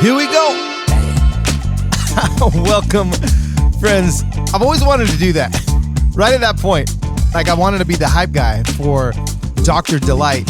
Here we go. Welcome, friends. I've always wanted to do that. Right at that point, like I wanted to be the hype guy for Dr. Delight.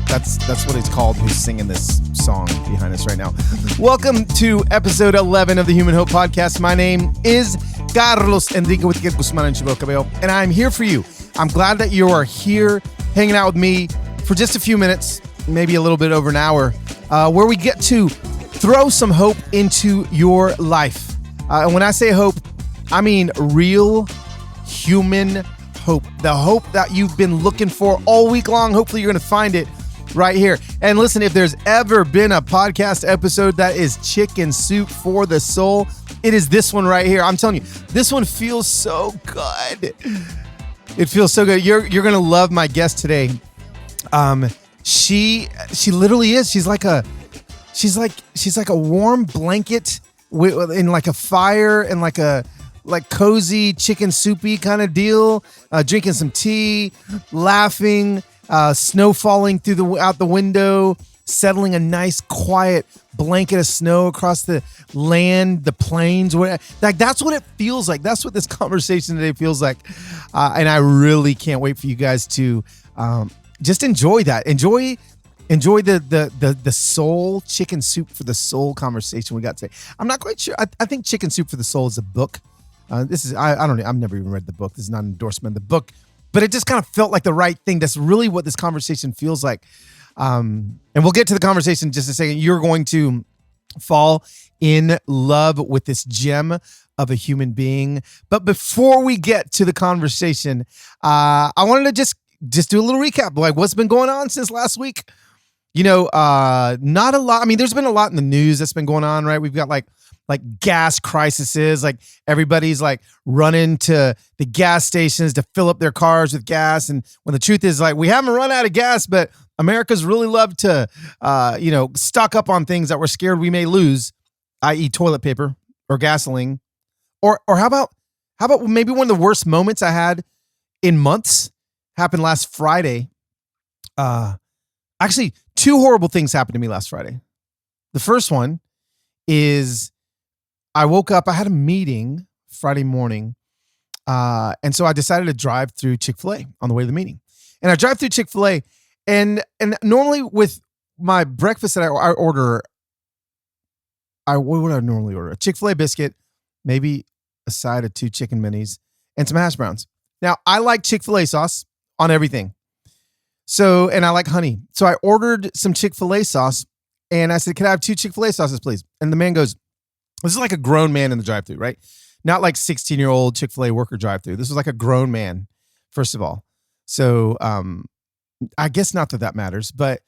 That's what it's called, who's singing this song behind us right now. Welcome to episode 11 of the Human Hope Podcast. My name is Carlos Enrique with Guzman and Chabot Cabello, and I'm here for you. I'm glad that you are here hanging out with me for just a few minutes, maybe a little bit over an hour, where we get to throw some hope into your life. And when I say hope, I mean real human hope. The hope that you've been looking for all week long. Hopefully you're going to find it right here. And listen, if there's ever been a podcast episode that is chicken soup for the soul, it is this one right here. I'm telling you, this one feels so good. It feels so good. You're going to love my guest today. She literally is. She's like a warm blanket in like a fire and like cozy chicken soupy kind of deal. Drinking some tea, laughing, snow falling out the window, settling a nice quiet blanket of snow across the land, the plains. Like that's what it feels like. That's what this conversation today feels like. And I really can't wait for you guys to just enjoy that. Enjoy the soul, chicken soup for the soul conversation we got today. I'm not quite sure. I think Chicken Soup for the Soul is a book. I don't know. I've never even read the book. This is not an endorsement of the book, but it just kind of felt like the right thing. That's really what this conversation feels like. And we'll get to the conversation in just a second. You're going to fall in love with this gem of a human being. But before we get to the conversation, I wanted to just do a little recap, like what's been going on since last week. You know, not a lot. I mean, there's been a lot in the news that's been going on, right? We've got like gas crises, like everybody's like running to the gas stations to fill up their cars with gas. And when the truth is like, we haven't run out of gas, but America's really love to, stock up on things that we're scared we may lose, i.e. toilet paper or gasoline. Or how about maybe one of the worst moments I had in months happened last Friday. Actually, two horrible things happened to me last Friday. The first one is I woke up, I had a meeting Friday morning. And so I decided to drive through Chick-fil-A on the way to the meeting. And I drive through Chick-fil-A and normally with my breakfast that I order, what would I normally order? A Chick-fil-A biscuit, maybe a side of 2 chicken minis and some hash browns. Now I like Chick-fil-A sauce on everything. So, and I like honey. So I ordered some Chick-fil-A sauce and I said, can I have 2 Chick-fil-A sauces, please? And the man goes, this is like a grown man in the drive-thru, right? Not like 16-year-old Chick-fil-A worker drive-thru. This was like a grown man, first of all. So, I guess not that matters, but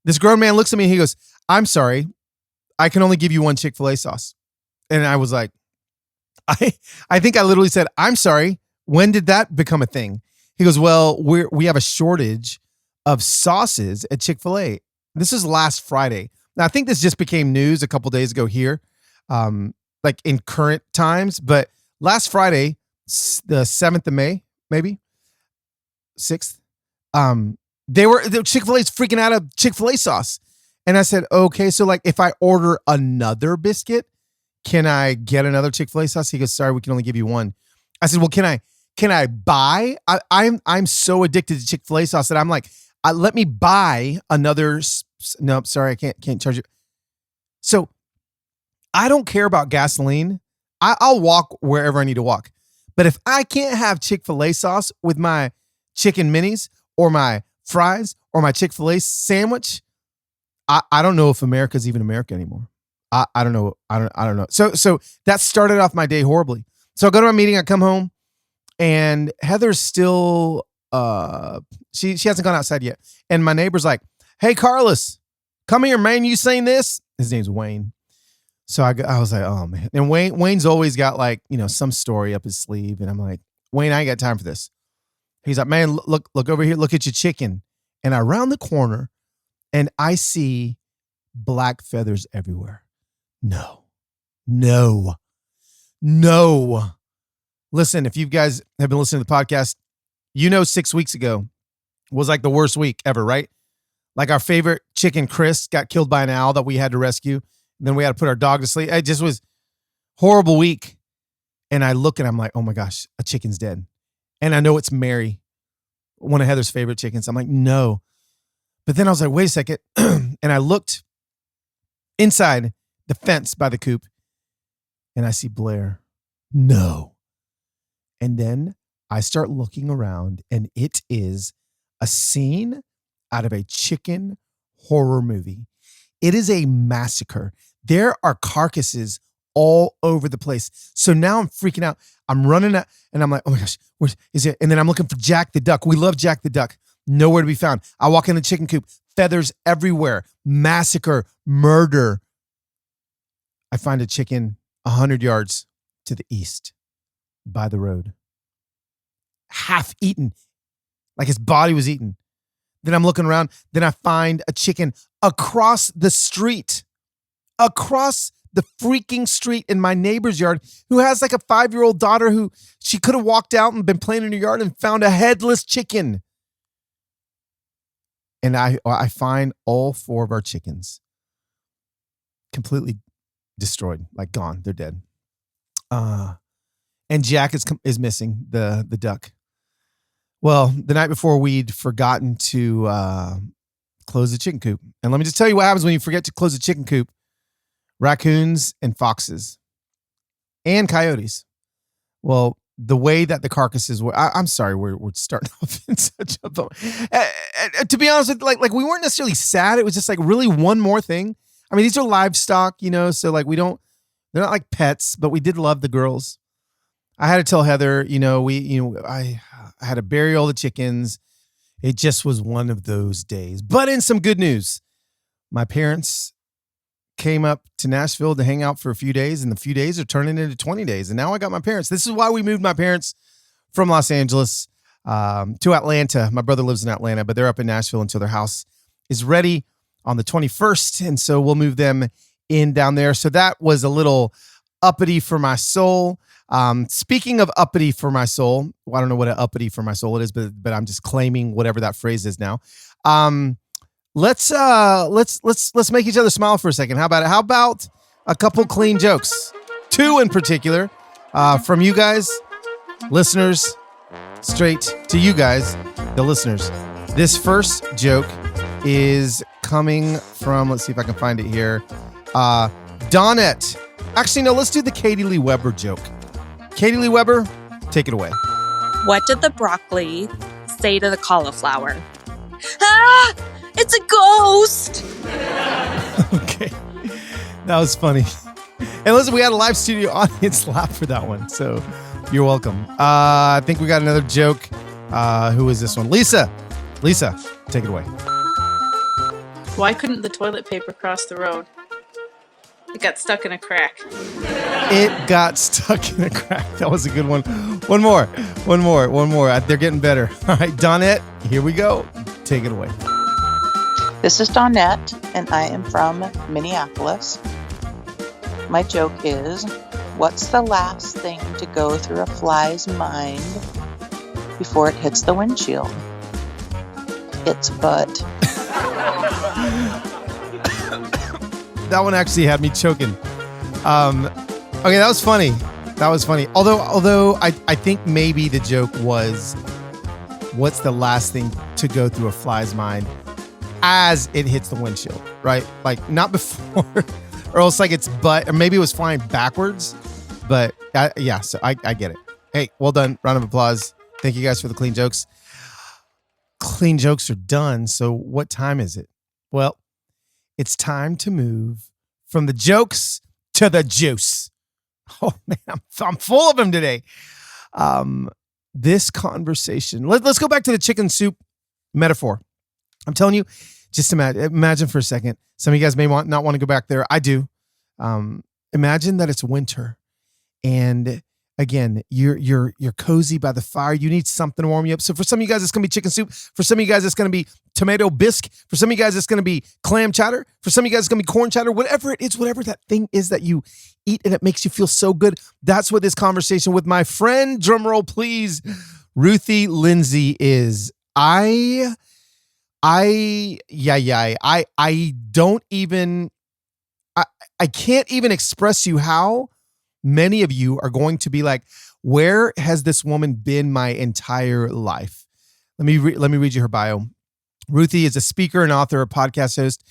this grown man looks at me and he goes, I'm sorry, I can only give you 1 Chick-fil-A sauce. And I was like, I think I literally said, I'm sorry, when did that become a thing? He goes, well, we have a shortage of sauces at Chick-fil-A. This is last Friday. Now, I think this just became news a couple days ago here, like in current times. But last Friday, the 7th of May, maybe 6th, Chick-fil-A's freaking out of Chick-fil-A sauce. And I said, okay, so like if I order another biscuit, can I get another Chick-fil-A sauce? He goes, sorry, we can only give you 1. I said, well, can I buy? I'm so addicted to Chick-fil-A sauce that I'm like, let me buy another. No, sorry, I can't charge you. So I don't care about gasoline. I'll walk wherever I need to walk. But if I can't have Chick-fil-A sauce with my chicken minis or my fries or my Chick-fil-A sandwich, I don't know if America's even America anymore. I don't know. I don't know. So that started off my day horribly. So I go to my meeting, I come home, and Heather's still she hasn't gone outside yet. And my neighbor's like, hey, Carlos, come here, man. You saying this? His name's Wayne. So I was like, oh, man. And Wayne's always got like, some story up his sleeve. And I'm like, Wayne, I ain't got time for this. He's like, man, look over here. Look at your chicken. And I round the corner and I see black feathers everywhere. No. Listen, if you guys have been listening to the podcast, 6 weeks ago was like the worst week ever, right? Like our favorite chicken, Chris, got killed by an owl that we had to rescue. Then we had to put our dog to sleep. It just was horrible week. And I look and I'm like, oh my gosh, a chicken's dead. And I know it's Mary, one of Heather's favorite chickens. I'm like, no. But then I was like, wait a second. And I looked inside the fence by the coop and I see Blair. No. And then I start looking around and it is a scene out of a chicken horror movie. It is a massacre. There are carcasses all over the place. So now I'm freaking out. I'm running out and I'm like, oh my gosh, where is it? And then I'm looking for Jack the Duck. We love Jack the Duck. Nowhere to be found. I walk in the chicken coop, feathers everywhere, massacre, murder. I find a chicken 100 yards to the east by the road. Half eaten, like his body was eaten. Then I'm looking around. Then I find a chicken across the street, across the freaking street in my neighbor's yard, who has like a 5-year-old daughter who she could have walked out and been playing in her yard and found a headless chicken. And I find all 4 of our chickens completely destroyed, like gone. They're dead. And Jack is missing, the duck. Well, the night before, we'd forgotten to close the chicken coop. And let me just tell you what happens when you forget to close the chicken coop. Raccoons and foxes and coyotes. Well, the way that the carcasses were, I'm sorry, we're starting off in such a to be honest with like we weren't necessarily sad. It was just like really one more thing. I mean, these are livestock, so like they're not like pets, but we did love the girls. I had to tell Heather, I had to bury all the chickens. It just was one of those days. But in some good news, my parents came up to Nashville to hang out for a few days, and the few days are turning into 20 days. And now I got my parents. This is why we moved my parents from Los Angeles to Atlanta. My brother lives in Atlanta, but they're up in Nashville until their house is ready on the 21st. And so we'll move them in down there. So that was a little uppity for my soul. Speaking of uppity for my soul, well, I don't know what an uppity for my soul it is, but I'm just claiming whatever that phrase is now. Let's make each other smile for a second. How about it? How about a couple clean jokes? 2 in particular, from you guys, listeners, straight to you guys, the listeners. This first joke is coming from, let's see if I can find it here. Donette. Actually, no, let's do the Katie Lee Weber joke. Katie Lee Weber, take it away. What did the broccoli say to the cauliflower? Ah! It's a ghost! Okay. That was funny. And listen, we had a live studio audience laugh for that one, so you're welcome. I think we got another joke. Who is this one? Lisa, take it away. Why couldn't the toilet paper cross the road? It got stuck in a crack. It got stuck in a crack. That was a good one. One more. They're getting better. All right, Donette, here we go. Take it away. This is Donette, and I am from Minneapolis. My joke is, what's the last thing to go through a fly's mind before it hits the windshield? Its butt. That one actually had me choking. Okay, that was funny. Although I think maybe the joke was, what's the last thing to go through a fly's mind as it hits the windshield, right? Like not before, or else like its butt, or maybe it was flying backwards. But yeah, so I get it. Hey, well done. Round of applause. Thank you guys for the clean jokes. Clean jokes are done. So what time is it? Well, it's time to move from the jokes to the juice. Oh man, I'm full of them today. This conversation. Let's go back to the chicken soup metaphor. I'm telling you, just imagine for a second. Some of you guys may not want to go back there. I do. Imagine that it's winter, and again, you're cozy by the fire. You need something to warm you up. So for some of you guys, it's gonna be chicken soup. For some of you guys, it's gonna be tomato bisque. For some of you guys, it's gonna be clam chowder. For some of you guys, it's gonna be corn chowder. Whatever it is, whatever that thing is that you eat and it makes you feel so good. That's what this conversation with my friend, drumroll please, Ruthie Lindsey is. I don't even. I can't even express to you how many of you are going to be like, where has this woman been my entire life? Let me read you her bio. Ruthie is a speaker and author, a podcast host,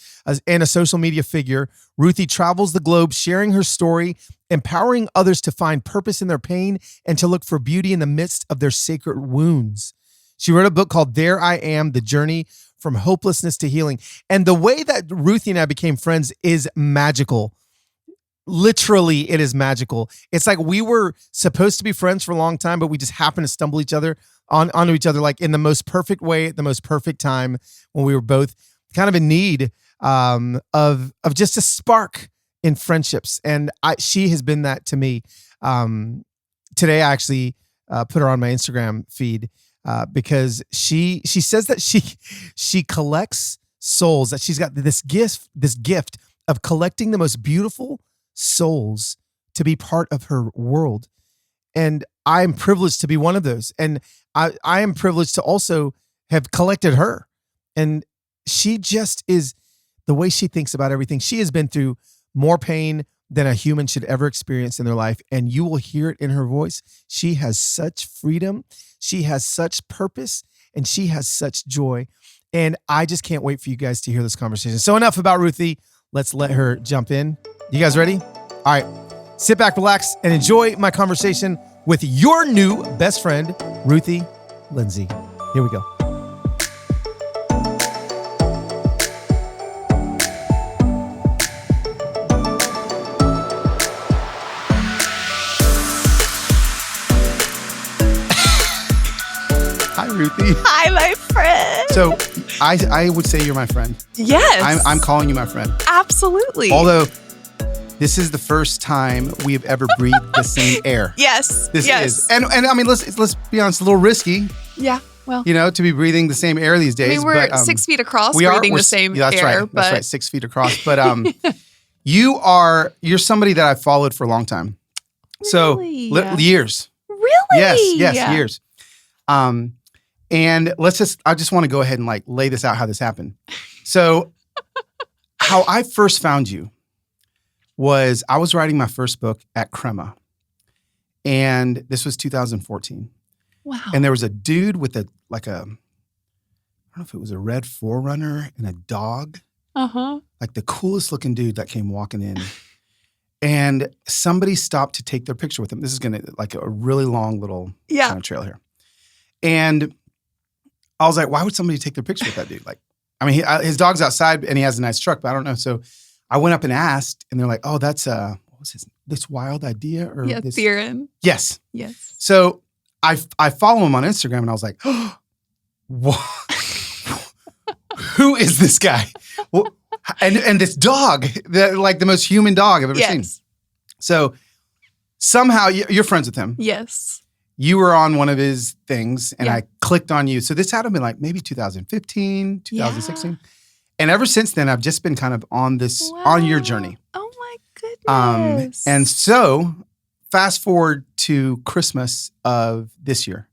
and a social media figure. Ruthie travels the globe sharing her story, empowering others to find purpose in their pain and to look for beauty in the midst of their sacred wounds. She wrote a book called There I Am, The Journey from Hopelessness to Healing. And the way that Ruthie and I became friends is magical. Literally, it is magical. It's like we were supposed to be friends for a long time, but we just happened to stumble onto each other like in the most perfect way at the most perfect time when we were both kind of in need of just a spark in friendships. And she has been that to me. Today, I actually put her on my Instagram feed because she says that she collects souls, that she's got this gift of collecting the most beautiful souls to be part of her world. And I am privileged to be one of those. And I am privileged to also have collected her. And she just is, the way she thinks about everything. She has been through more pain than a human should ever experience in their life. And you will hear it in her voice. She has such freedom. She has such purpose, and she has such joy. And I just can't wait for you guys to hear this conversation. So enough about Ruthie. Let's let her jump in. You guys ready? All right. Sit back, relax, and enjoy my conversation with your new best friend, Ruthie Lindsey. Here we go. Hi, Ruthie. Hi, my friend. So I would say you're my friend. Yes. I'm calling you my friend. Absolutely. Although this is the first time we have ever breathed the same air. Yes. This yes. is. And I mean, let's be honest, a little risky, Yeah. Well, to be breathing the same air these days. we're 6 feet across we're breathing the same yeah, that's air. Right. That's right. 6 feet across. But you're somebody that I've followed for a long time. So Really? Years. Really? Yes, years. And I just want to go ahead and like lay this out how this happened. So how I first found you was I was writing my first book at Crema. And this was 2014. Wow. And there was a dude with I don't know if it was a red 4Runner and a dog. Uh-huh. Like the coolest looking dude that came walking in. And somebody stopped to take their picture with him. This is going to like a really long little kind of trail here. And I was like, why would somebody take their picture with that dude? Like, I mean, his dog's outside and he has a nice truck, but I don't know. So I went up and asked, and they're like, oh, that's what was this Wild Idea? Or Theron. Yes. Yes. So I follow him on Instagram, and I was like, oh, what? Who is this guy? Well, and this dog, like the most human dog I've ever seen. So somehow you're friends with him. Yes. You were on one of his things, and I clicked on you. So this had to be like maybe 2015, 2016. Yeah. And ever since then, I've just been kind of on your journey. Oh my goodness. And so fast forward to Christmas of this year.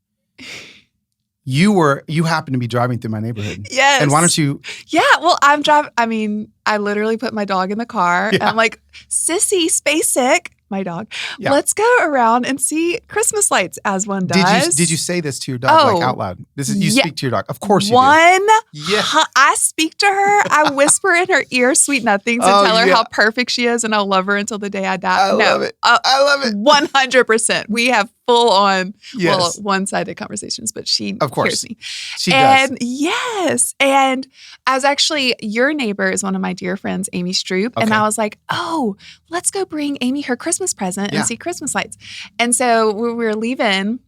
You happened to be driving through my neighborhood. Yes. And why don't you? Yeah, well, I'm driving. I mean, I literally put my dog in the car. Yeah. And I'm like, Sissy, space sick. My dog. Yeah. Let's go around and see Christmas lights as one does. Did you say this to your dog like out loud? This is you speak to your dog. Of course you do. Yeah. I speak to her. I whisper in her ear sweet nothings and tell her how perfect she is, and I'll love her until the day I die. I love it. I love it. 100%. We have full on one-sided conversations, but she hears me. She does. Yes. And I was actually, your neighbor is one of my dear friends, Amy Stroop. Okay. And I was like, oh, let's go bring Amy her Christmas present and see Christmas lights. And so when we were leaving,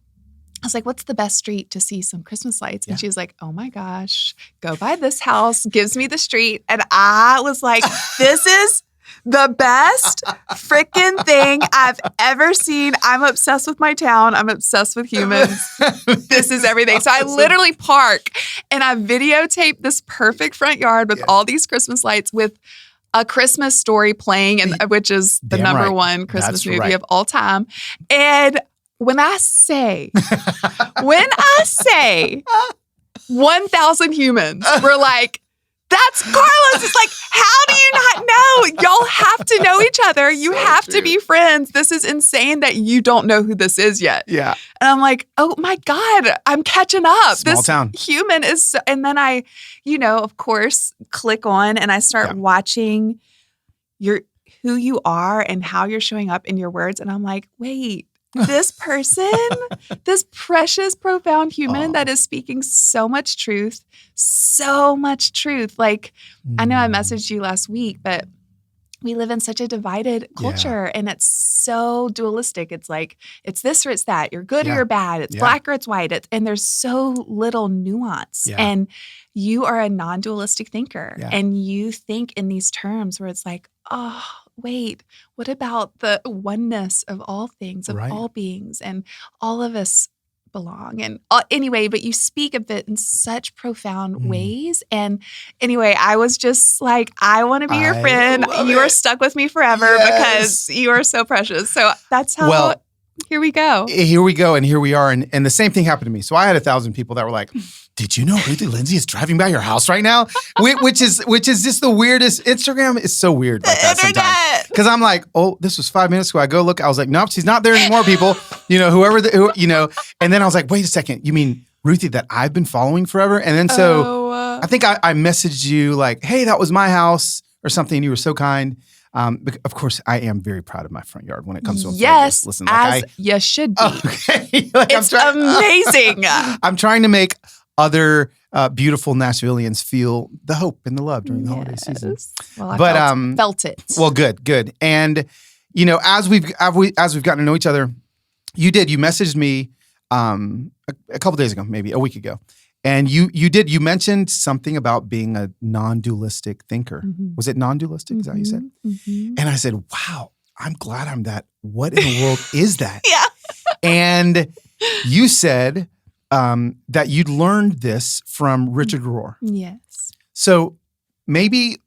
I was like, what's the best street to see some Christmas lights? And she was like, oh my gosh, go by this house, gives me the street. And I was like, this is the best freaking thing I've ever seen. I'm obsessed with my town. I'm obsessed with humans. This is everything. So I literally park and I videotape this perfect front yard with all these Christmas lights with A Christmas Story playing, and which is the number one Christmas movie of all time. And when I say 1,000 humans were like, that's Carlos. It's like, how do you not know? Y'all have to know know each other. You So have true. to be friends. This is insane that you don't know who this is yet. Yeah. And I'm like, oh my God, I'm catching up. Small this town. human is so, and then I, of course, click on and I start watching who you are and how you're showing up in your words. And I'm like, wait, this person, this precious, profound human that is speaking so much truth. Like, I know I messaged you last week, but we live in such a divided culture and it's so dualistic. It's like, it's this or it's that. You're good or you're bad. It's black or it's white. And there's so little nuance. Yeah. And you are a non-dualistic thinker and you think in these terms where it's like, oh, wait, what about the oneness of all things, of all beings, and all of us belong? And anyway, but you speak of it in such profound ways. And anyway, I was just like, I want to be your friend. You are stuck with me forever because you are so precious. So that's how, here we go. Here we go. And here we are. And the same thing happened to me. So I had 1,000 people that were like, did you know Ruthie Lindsey is driving by your house right now? Which is just the weirdest. Instagram is so weird like that sometimes. Because I'm like, oh, this was 5 minutes ago. I go look. I was like, nope, she's not there anymore, people. And then I was like, wait a second. You mean Ruthie that I've been following forever? And then so I think I messaged you like, hey, that was my house or something. You were so kind. Of course, I am very proud of my front yard when it comes to yes, listen, as you should be. Okay. It's amazing. I'm trying to make other beautiful Nashvilleians feel the hope and the love during the holiday season. Well, I felt it. Well, good. And as we've gotten to know each other, you messaged me a couple days ago, maybe a week ago. And you mentioned something about being a non-dualistic thinker. Mm-hmm. Was it non-dualistic? Is that what you said? Mm-hmm. And I said, wow, I'm glad I'm that. What in the world is that? Yeah. And you said that you'd learned this from Richard Rohr. Yes. So maybe,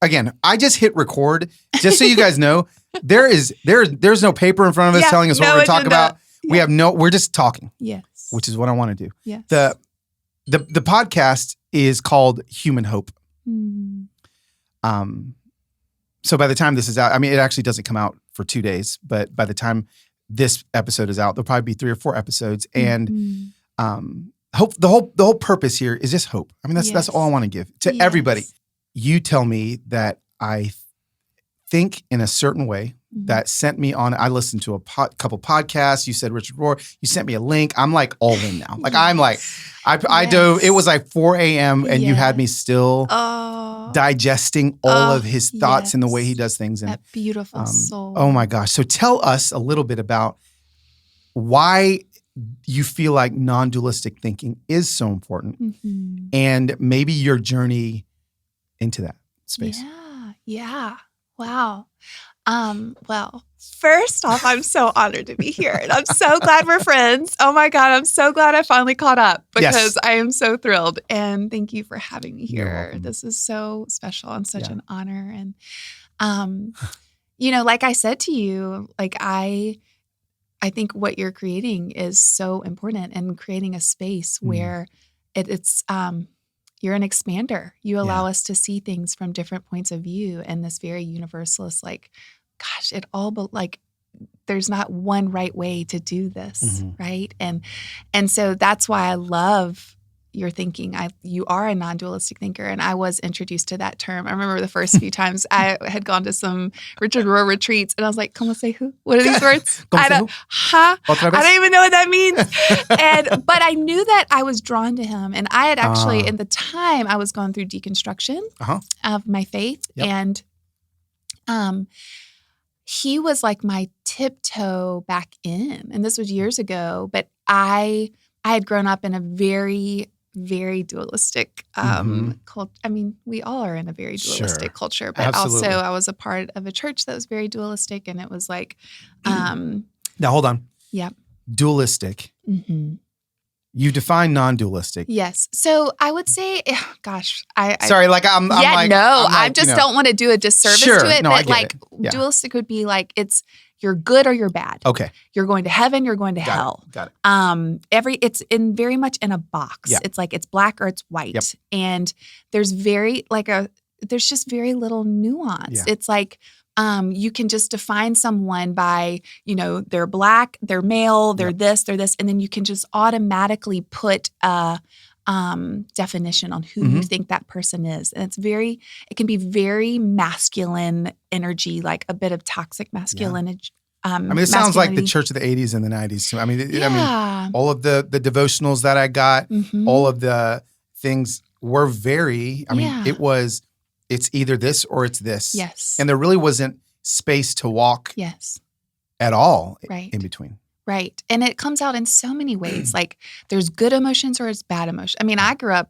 again, I just hit record just so you guys know, there's no paper in front of us telling us what we're going to talk about. Yeah. We're just talking. Yes. Which is what I want to do. Yes. The podcast is called Human Hope. Mm. So by the time this is out, I mean, it actually doesn't come out for 2 days, but by the time this episode is out, there'll probably be 3 or 4 episodes. And hope the whole purpose here is just hope. I mean, that's all I want to give to everybody. You tell me that I think in a certain way that sent me on. I listened to a couple podcasts. You said Richard Rohr. You sent me a link. I'm like all in now. Like I'm like, I dove. It was like 4 a.m. and you had me still digesting all of his thoughts and the way he does things. And that beautiful soul. Oh my gosh! So tell us a little bit about why you feel like non-dualistic thinking is so important, and maybe your journey into that space. Yeah. Wow. Well, first off, I'm so honored to be here. And I'm so glad we're friends. Oh my God, I'm so glad I finally caught up because I am so thrilled. And thank you for having me here. This is so special and such an honor. And, like I said to you, like I think what you're creating is so important, and creating a space where it's you're an expander. You allow us to see things from different points of view, and this very universalist, like, gosh, there's not one right way to do this, right? And so that's why I love your thinking. You are a non-dualistic thinker, and I was introduced to that term. I remember the first few times I had gone to some Richard Rohr retreats, and I was like, "Como se who? What are these words? I don't even know what that means." But I knew that I was drawn to him, and I had actually, in the time, I was going through deconstruction of my faith, and he was like my tiptoe back in, and this was years ago. But I had grown up in a very, very dualistic culture. I mean, we all are in a very dualistic culture, but also I was a part of a church that was very dualistic, and it was like, now hold on. Yeah. Dualistic. You define non-dualistic. Yes. So I would say, gosh, sorry, like I'm like, I just don't want to do a disservice to it. No, but I get like it. dualistic would be like, you're good or you're bad. Okay. You're going to heaven, you're going to hell. Got it. It's very much in a box. Yeah. It's like it's black or it's white. Yep. And there's very like there's just very little nuance. Yeah. It's like, you can just define someone by, they're Black, they're male, they're this, and then you can just automatically put a definition on who you think that person is. And it can be very masculine energy, like a bit of toxic masculinity. It sounds like the church of the 80s and the 90s. I mean, all of the devotionals that I got, all of the things were very, it's either this or it's this. Yes. And there really wasn't space to walk at all in between. Right. And it comes out in so many ways. Like there's good emotions or it's bad emotion. I mean, I got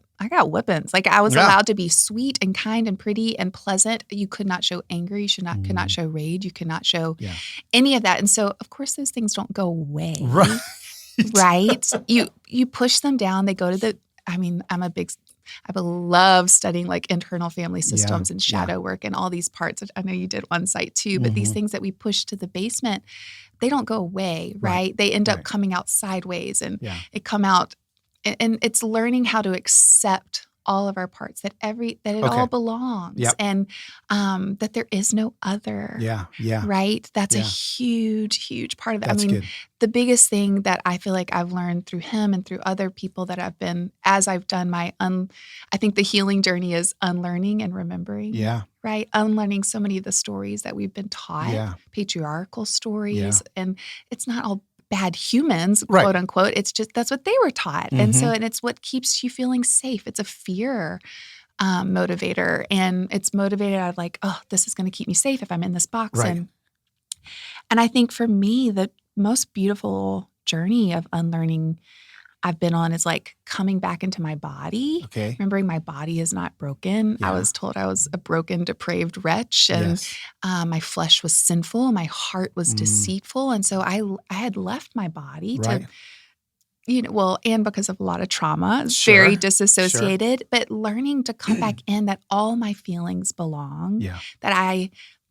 whippings. Like I was allowed to be sweet and kind and pretty and pleasant. You could not show anger. You could not show rage. You could not show any of that. And so of course those things don't go away. Right. Right. You push them down. They go to I love studying like internal family systems and shadow work and all these parts. I know you did one site too, but these things that we push to the basement, they don't go away, right? They end up coming out sideways and it come out, and it's learning how to accept all of our parts, that it all belongs and that there is no other. Yeah. Right? That's a huge, huge part of it. That's good. The biggest thing that I feel like I've learned through him and through other people that I've been, as I've done I think the healing journey is unlearning and remembering. Yeah. Right? Unlearning so many of the stories that we've been taught, patriarchal stories. And it's not all bad humans, quote unquote. It's just, that's what they were taught. And it's what keeps you feeling safe. It's a fear motivator. And it's motivated out of like, oh, this is going to keep me safe if I'm in this box. Right. And I think for me, the most beautiful journey of unlearning I've been on is like coming back into my body, remembering my body is not broken. I was told I was a broken, depraved wretch, and my flesh was sinful, my heart was deceitful, and so I had left my body to, and because of a lot of trauma, very disassociated, but learning to come back in, that all my feelings belong,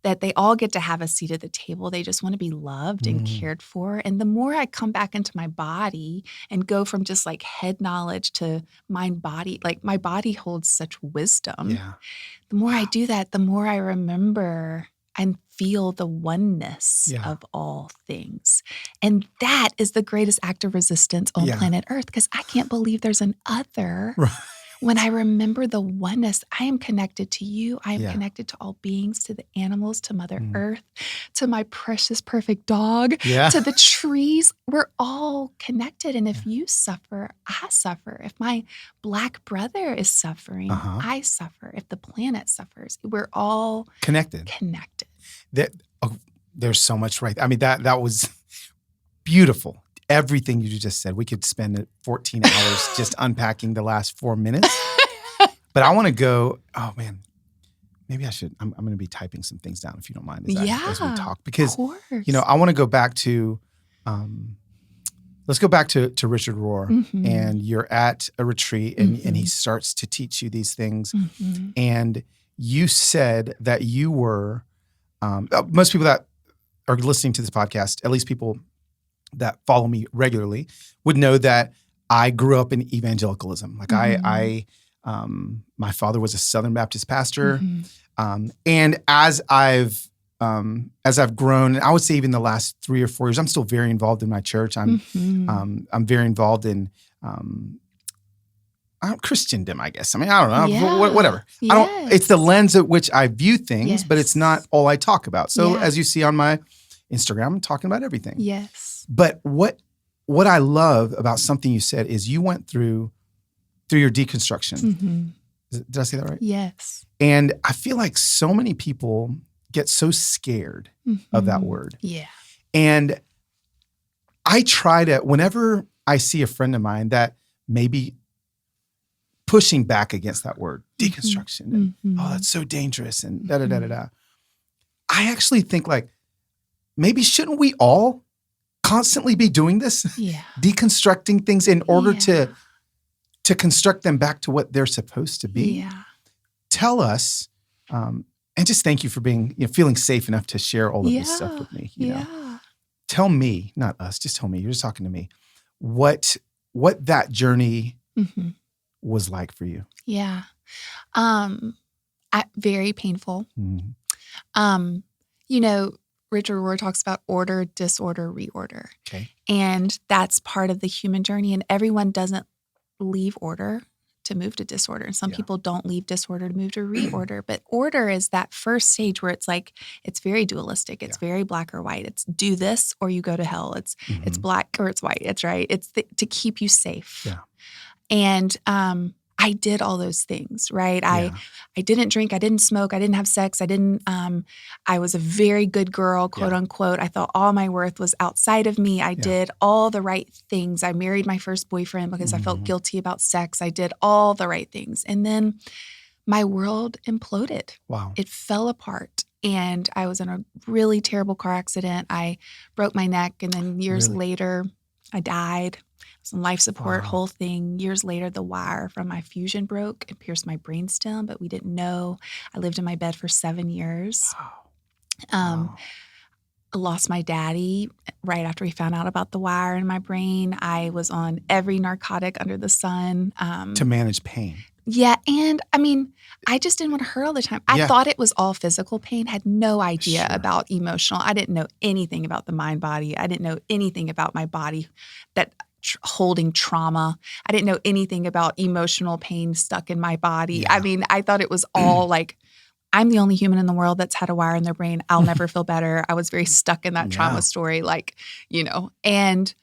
that they all get to have a seat at the table. They just want to be loved and cared for. And the more I come back into my body and go from just like head knowledge to mind body, like my body holds such wisdom. Yeah. The more I do that, the more I remember and feel the oneness of all things. And that is the greatest act of resistance on planet Earth, because I can't believe there's an other. Right. When I remember the oneness, I am connected to you. I am connected to all beings, to the animals, to Mother Earth, to my precious, perfect dog, to the trees. We're all connected. And if you suffer, I suffer. If my Black brother is suffering, I suffer. If the planet suffers, we're all connected. There's so much right. I mean, that was beautiful. Everything you just said, we could spend 14 hours just unpacking the last 4 minutes. But I want to go, oh man, maybe I should, I'm going to be typing some things down if you don't mind as we talk. Because, I want to go back to, let's go back to Richard Rohr. And you're at a retreat and he starts to teach you these things. And you said that you were, most people that are listening to this podcast, at least people that follow me regularly, would know that I grew up in evangelicalism. Like my father was a Southern Baptist pastor. And as I've grown, and I would say even the last 3 or 4 years, I'm still very involved in my church. I'm very involved in Christendom, I guess. I mean, I don't know, whatever. Yes. It's the lens at which I view things, but it's not all I talk about. So as you see on my Instagram, I'm talking about everything. Yes. But what I love about something you said is you went through your deconstruction. Did I say that right? Yes. And I feel like so many people get so scared of that word. Yeah. And I try to, whenever I see a friend of mine that may be pushing back against that word, deconstruction, and, oh, that's so dangerous, and da-da-da-da-da. I actually think like, maybe shouldn't we all constantly be doing this? Yeah. Deconstructing things in order to construct them back to what they're supposed to be. Yeah. Tell us, and just thank you for being, feeling safe enough to share all of this stuff with me. You know. Tell me, not us, just tell me, you're just talking to me, what that journey was like for you. Yeah. Very painful. Mm. Richard Rohr talks about order, disorder, reorder. Okay. And that's part of the human journey. And everyone doesn't leave order to move to disorder. And some people don't leave disorder to move to reorder. But order is that first stage where it's like, it's very dualistic. It's very black or white. It's do this or you go to hell. It's black or it's white. It's right. It's to keep you safe. Yeah. And I did all those things, right? I didn't drink. I didn't smoke. I didn't have sex. I was a very good girl, quote unquote. I thought all my worth was outside of me. I did all the right things. I married my first boyfriend because I felt guilty about sex. I did all the right things. And then my world imploded. Wow. It fell apart. And I was in a really terrible car accident. I broke my neck. And then years later, I died. Some life support, whole thing. Years later, the wire from my fusion broke and pierced my brainstem, but we didn't know. I lived in my bed for 7 years. I lost my daddy right after he found out about the wire in my brain. I was on every narcotic under the sun. To manage pain. Yeah. And I mean, I just didn't want to hurt all the time. I thought it was all physical pain, had no idea about emotional. I didn't know anything about the mind body. I didn't know anything about my body that holding trauma. I didn't know anything about emotional pain stuck in my body. Yeah. I mean, I thought it was all like, I'm the only human in the world that's had a wire in their brain. I'll never feel better. I was very stuck in that trauma story, and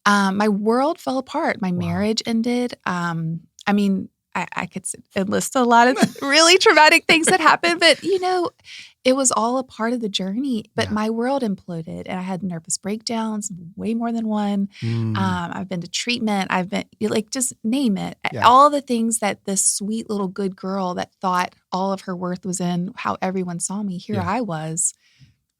my world fell apart. My marriage ended. I mean, I could enlist a lot of really traumatic things that happened, but it was all a part of the journey. But my world imploded, and I had nervous breakdowns, way more than one. I've been to treatment. I've been just name it. All the things that this sweet little good girl that thought all of her worth was in how everyone saw me. Here I was,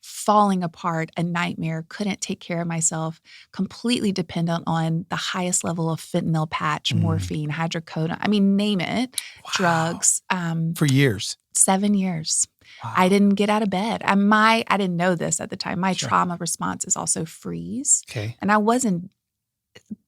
falling apart, a nightmare, couldn't take care of myself, completely dependent on the highest level of fentanyl patch, morphine, hydrocodone. I mean, name it, drugs. For years. 7 years. Wow. I didn't get out of bed. I didn't know this at the time. My trauma response is also freeze. Okay. And I wasn't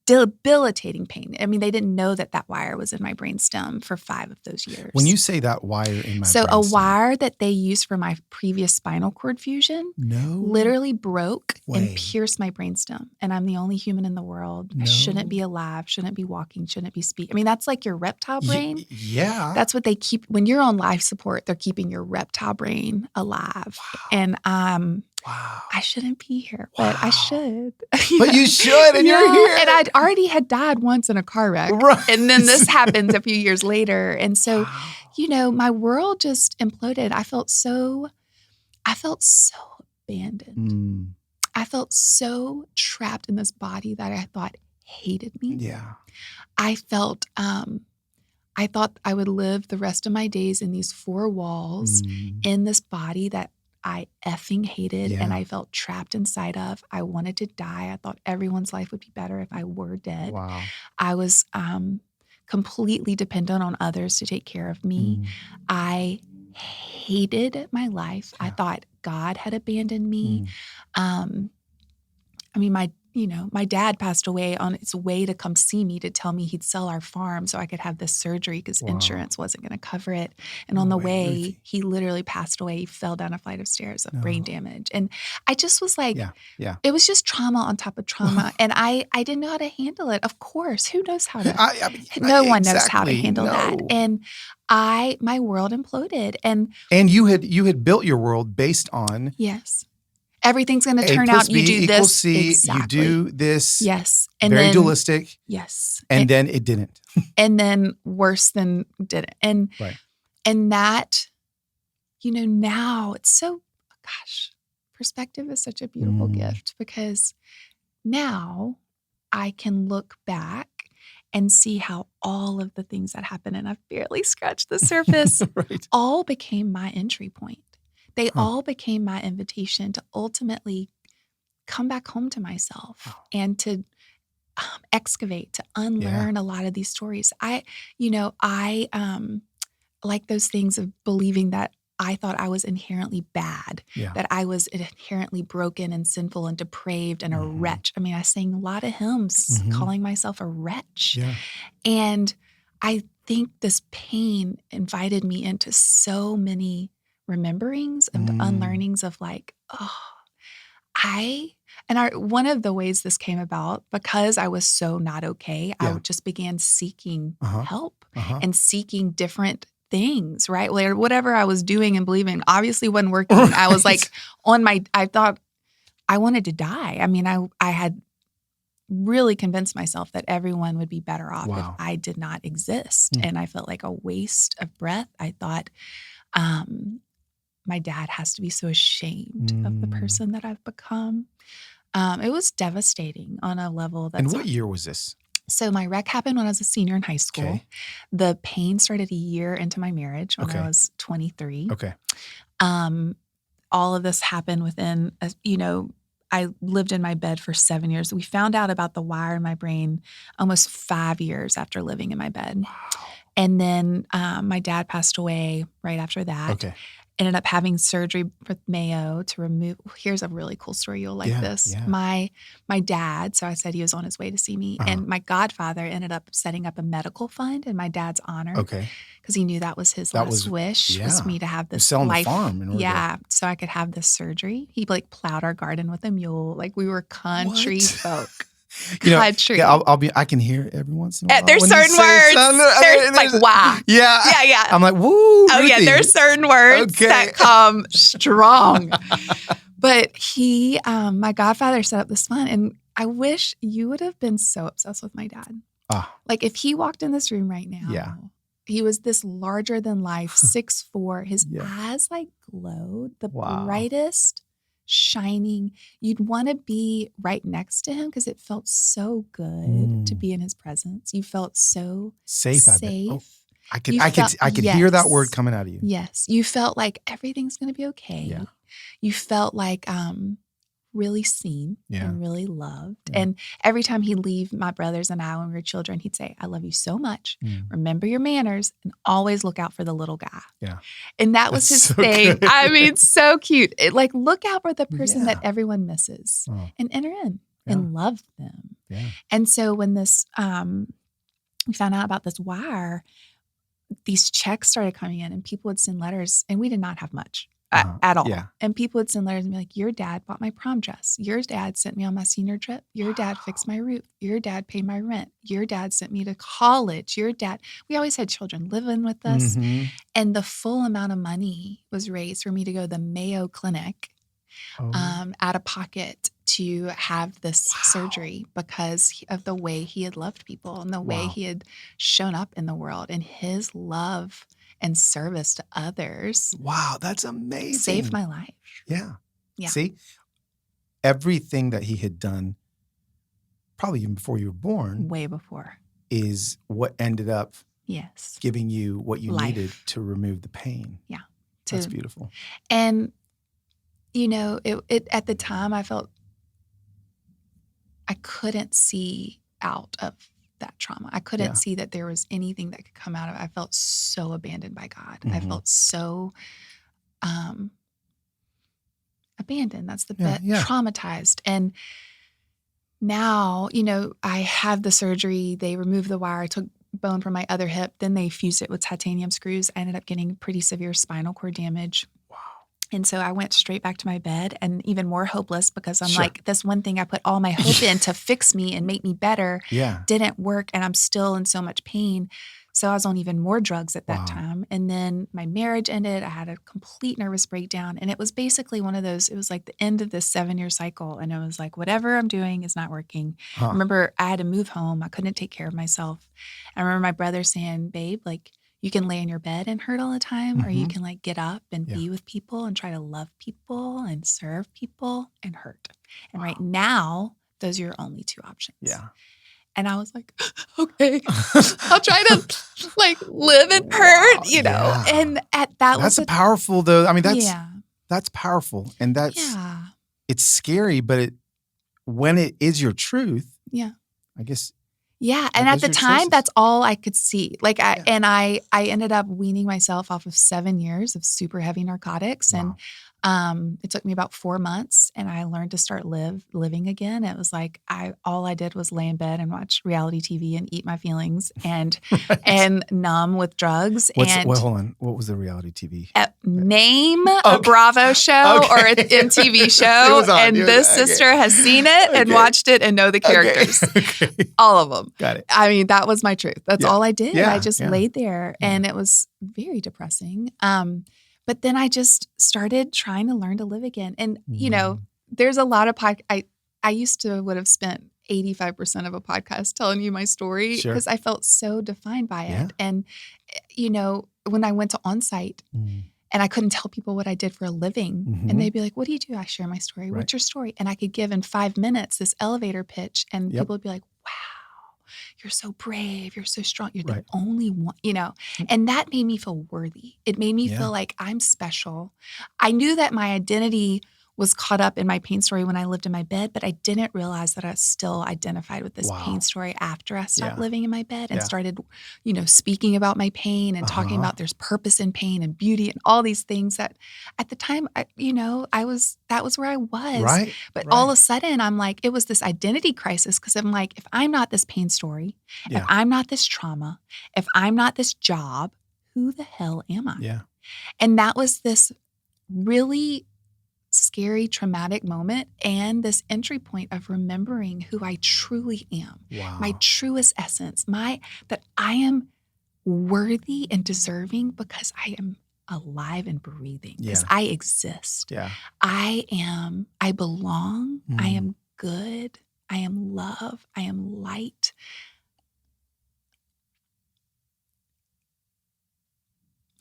debilitating pain. I mean, they didn't know that wire was in my brainstem for 5 of those years. When you say that wire in my brainstem. So a wire that they used for my previous spinal cord fusion literally broke and pierced my brainstem. And I'm the only human in the world. I shouldn't be alive, shouldn't be walking, shouldn't be speaking. I mean, that's like your reptile brain. Yeah. That's what they keep. When you're on life support, they're keeping your reptile brain alive. Wow. And wow. I shouldn't be here, but I should. But you should, and you're here. And I'd already had died once in a car wreck. Right. And then this happens a few years later. And so, my world just imploded. I felt so abandoned. I felt so trapped in this body that I thought hated me. Yeah. I felt, I thought I would live the rest of my days in these 4 walls in this body that I effing hated and I felt trapped inside of. I wanted to die. I thought everyone's life would be better if I were dead. Wow. I was completely dependent on others to take care of me. I hated my life. I thought God had abandoned me. I mean, my dad passed away on its way to come see me to tell me he'd sell our farm so I could have this surgery because insurance wasn't going to cover it. And on the way, Ruthie. He literally passed away. He fell down a flight of stairs of brain damage. And I just was like, it was just trauma on top of trauma. And I didn't know how to handle it. Of course, who knows how to? No one knows how to handle that. And my world imploded. And you had built your world based on everything's going to turn out. You do this. C, exactly. You do this. Yes. And very dualistic. Yes. And then it didn't. And then worse than didn't. And that, now it's so, perspective is such a beautiful gift because now I can look back and see how all of the things that happened, and I've barely scratched the surface, all became my entry point. They all became my invitation to ultimately come back home to myself and to excavate, to unlearn a lot of these stories. I like those things of believing that I thought I was inherently bad, that I was inherently broken and sinful and depraved and a wretch. I mean, I sang a lot of hymns calling myself a wretch. And I think this pain invited me into so many rememberings and unlearnings of like, one of the ways this came about, because I was so not okay, I just began seeking help and seeking different things, right? Whatever I was doing and believing obviously wasn't working. Right. I was like I thought I wanted to die. I mean, I had really convinced myself that everyone would be better off if I did not exist. And I felt like a waste of breath. I thought, my dad has to be so ashamed of the person that I've become. It was devastating on a level that's... And what year was this? So my wreck happened when I was a senior in high school. Okay. The pain started a year into my marriage when I was 23. Okay. All of this happened within, I lived in my bed for 7 years. We found out about the wire in my brain almost 5 years after living in my bed. Wow. And then my dad passed away right after that. Okay. Ended up having surgery with Mayo to remove. Here's a really cool story. You'll like this. Yeah. My dad, so I said he was on his way to see me, and my godfather ended up setting up a medical fund in my dad's honor. Okay. Because he knew that was his last wish, was me to have this selling life. The farm in order so I could have this surgery. He plowed our garden with a mule. Like we were country folk. Country. Yeah, I can hear every once in a while. There's certain words. There's like, wow. Yeah. Yeah. I'm like, woo. Oh, yeah. There's certain words that come strong. But he, my godfather set up this fund, and I wish you would have been so obsessed with my dad. Like if he walked in this room right now, he was this larger than life, 6'4". His eyes glowed, the brightest, shining. You'd want to be right next to him because it felt so good to be in his presence. You felt so safe. I could hear that word coming out of you. Yes. You felt like everything's going to be okay. Yeah. You felt like really seen and really loved. Yeah. And every time he'd leave my brothers and I when we were children, he'd say, I love you so much. Remember your manners and always look out for the little guy. Yeah. And that's his thing. Good. I mean, so cute. Look out for the person that everyone misses and enter in and love them. Yeah. And so when this, we found out about this wire, these checks started coming in and people would send letters, and we did not have much. At all. Yeah. And people would send letters and be like, your dad bought my prom dress. Your dad sent me on my senior trip. Your dad fixed my roof. Your dad paid my rent. Your dad sent me to college. We always had children living with us. Mm-hmm. And the full amount of money was raised for me to go to the Mayo Clinic out of pocket to have this surgery because of the way he had loved people and the way he had shown up in the world and his love and service to others. Wow, that's amazing. Saved my life. Yeah. See, everything that he had done, probably even before you were born. Way before. Is what ended up giving you what you needed to remove the pain. Yeah. That's beautiful. And, it at the time I felt I couldn't see out of that trauma. I couldn't see that there was anything that could come out of it. I felt so abandoned by God. I felt so abandoned. That's the bit. Traumatized. And now, I have the surgery. They removed the wire. I took bone from my other hip. Then they fused it with titanium screws. I ended up getting pretty severe spinal cord damage. And so I went straight back to my bed and even more hopeless because I'm like, this one thing I put all my hope in to fix me and make me better didn't work. And I'm still in so much pain. So I was on even more drugs at that time. And then my marriage ended. I had a complete nervous breakdown. And it was basically one of those, it was like the end of this 7-year cycle. And it was like, whatever I'm doing is not working. I remember I had to move home. I couldn't take care of myself. I remember my brother saying, babe, you can lay in your bed and hurt all the time, or you can get up and be with people and try to love people and serve people and hurt. And right now, those are your only two options. Yeah. And I was like, okay, I'll try to live and hurt, And that's a powerful though. I mean, that's powerful. And it's scary, but when it is your truth, I guess. Yeah. And at the time, that's all I could see. I ended up weaning myself off of 7 years of super heavy narcotics. And It took me about 4 months, and I learned to start living again. It was like all I did was lay in bed and watch reality TV and eat my feelings and Right. and numb with drugs. Well, hold on. What was the reality TV? Name a Bravo show or an MTV show, and this sister has seen it and watched it and know the characters. Okay. All of them. Got it. I mean, that was my truth. That's all I did. Yeah, I just laid there, and it was very depressing. But then I just started trying to learn to live again. And, there's a lot of I used to would have spent 85% of a podcast telling you my story because I felt so defined by it. And, when I went to on-site and I couldn't tell people what I did for a living, and they'd be like, what do you do? I share my story. What's your story? And I could give in 5 minutes this elevator pitch, and people would be like, wow. You're so brave. You're so strong. You're the only one, and that made me feel worthy. It made me feel like I'm special. I knew that my identity was caught up in my pain story when I lived in my bed, but I didn't realize that I still identified with this pain story after I stopped living in my bed and started, speaking about my pain and talking about there's purpose in pain and beauty and all these things that at the time, that was where I was. Right. But all of a sudden I'm like, it was this identity crisis because I'm like, if I'm not this pain story, if I'm not this trauma, if I'm not this job, who the hell am I? Yeah. And that was this really scary, traumatic moment and this entry point of remembering who I truly am, my truest essence, that I am worthy and deserving because I am alive and breathing, because I exist. Yeah. I belong. I am good. I am love. I am light.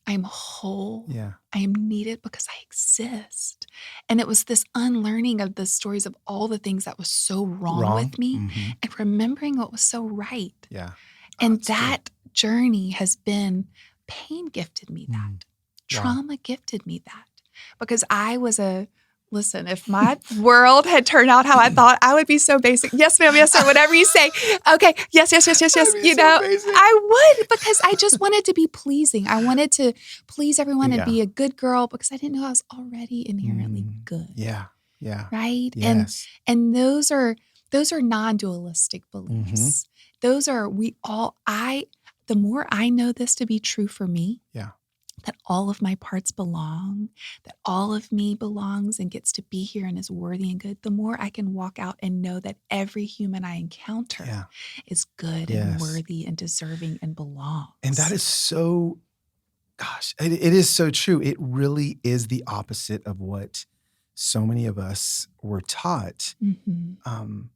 I am whole. Yeah. I am needed because I exist. And it was this unlearning of the stories of all the things that was so wrong with me and remembering what was so right. Yeah. And that journey has been, pain gifted me that. Trauma gifted me that. Because I was listen, if my world had turned out how I thought, I would be so basic. Yes, ma'am. Yes, sir. Whatever you say. Okay. Yes. I would, because I just wanted to be pleasing. I wanted to please everyone and be a good girl because I didn't know I was already inherently good. Yeah. Yeah. Right. Yes. And those are non-dualistic beliefs. Those are, the more I know this to be true for me. Yeah. That all of my parts belong, that all of me belongs and gets to be here and is worthy and good, the more I can walk out and know that every human I encounter is good and worthy and deserving and belongs. And that is so, it is so true. It really is the opposite of what so many of us were taught. And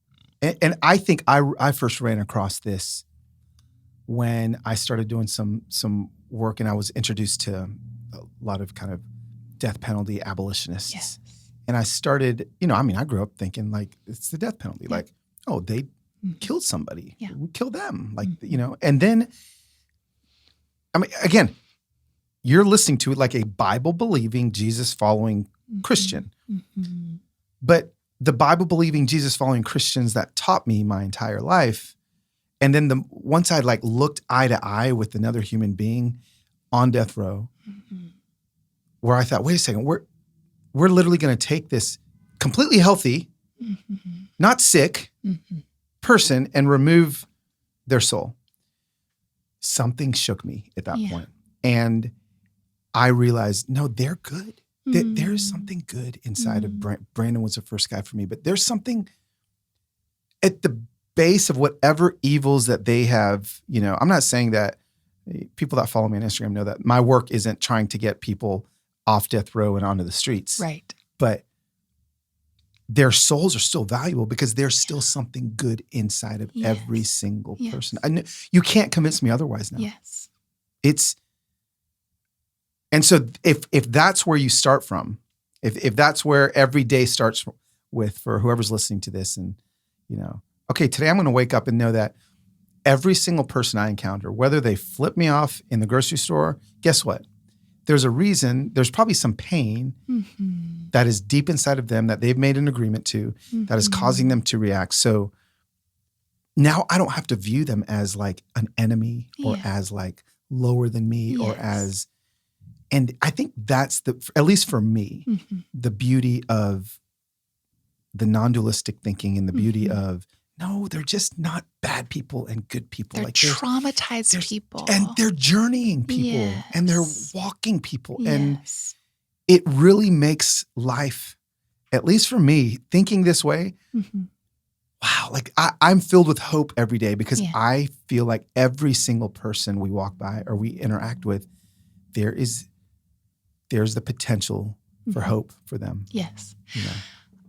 I think I first ran across this when I started doing some work and I was introduced to a lot of kind of death penalty abolitionists. Yes. And I started, I grew up thinking like, it's the death penalty. Yeah. Like, oh, they killed somebody. Yeah. We kill them. Like, and then, again, you're listening to it like a Bible-believing, Jesus-following Christian. But the Bible-believing, Jesus-following Christians that taught me my entire life, and then once I looked eye to eye with another human being on death row, where I thought, wait a second, we're literally going to take this completely healthy, not sick person and remove their soul. Something shook me at that point. And I realized, no, they're good. There is something good inside of Brandon was the first guy for me, but there's something at the base of whatever evils that they have, I'm not saying that people that follow me on Instagram know that my work isn't trying to get people off death row and onto the streets. Right. But their souls are still valuable because there's still something good inside of every single person. I know, you can't convince me otherwise now. Yes. And so if that's where you start from, if that's where every day starts with, for whoever's listening to this and, okay, today I'm going to wake up and know that every single person I encounter, whether they flip me off in the grocery store, guess what? There's a reason, there's probably some pain that is deep inside of them that they've made an agreement to that is causing them to react. So now I don't have to view them as like an enemy or as like lower than me or as, And I think that's at least for me, the beauty of the non-dualistic thinking and the beauty of, no, they're just not bad people and good people. They're traumatized people. And they're journeying people and they're walking people. Yes. And it really makes life, at least for me, thinking this way, wow, like I'm filled with hope every day because I feel like every single person we walk by or we interact with, there's the potential for hope for them. Yes. You know?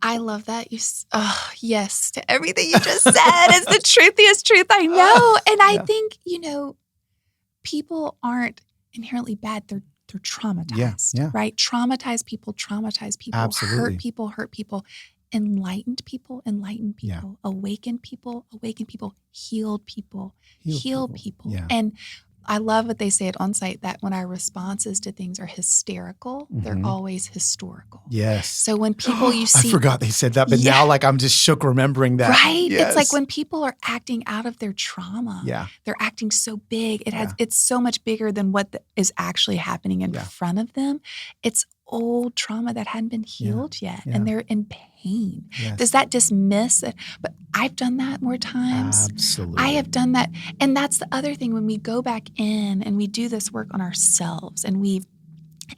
I love that. Yes to everything you just said. It's the truthiest truth I know. And I think, people aren't inherently bad. They're traumatized, right? Traumatized people. Absolutely. Hurt people. Enlightened people. Awakened people. Healed people. Heal people. Yeah. And I love what they say at Onsite, that when our responses to things are hysterical, they're always historical. Yes. So when people you see... I forgot they said that, but now like I'm just shook remembering that. Right? Yes. It's like when people are acting out of their trauma, they're acting so big. It's so much bigger than what is actually happening in front of them. It's old trauma that hadn't been healed yet, and they're in pain. Yes. Does that dismiss it? But I've done that more times. Absolutely. I have done that. And that's the other thing, when we go back in and we do this work on ourselves and we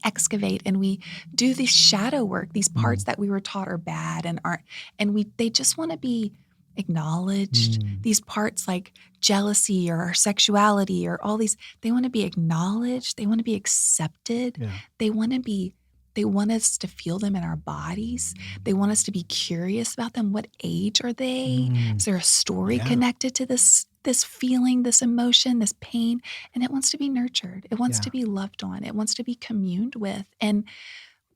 excavate and we do this shadow work, these parts that we were taught are bad and aren't, and they just want to be acknowledged. These parts like jealousy or our sexuality or all these, they want to be acknowledged. They want to be accepted. Yeah. They want us to feel them in our bodies. They want us to be curious about them. What age are they? Is there a story connected to this feeling, this emotion, this pain? And it wants to be nurtured. It wants to be loved on. It wants to be communed with. And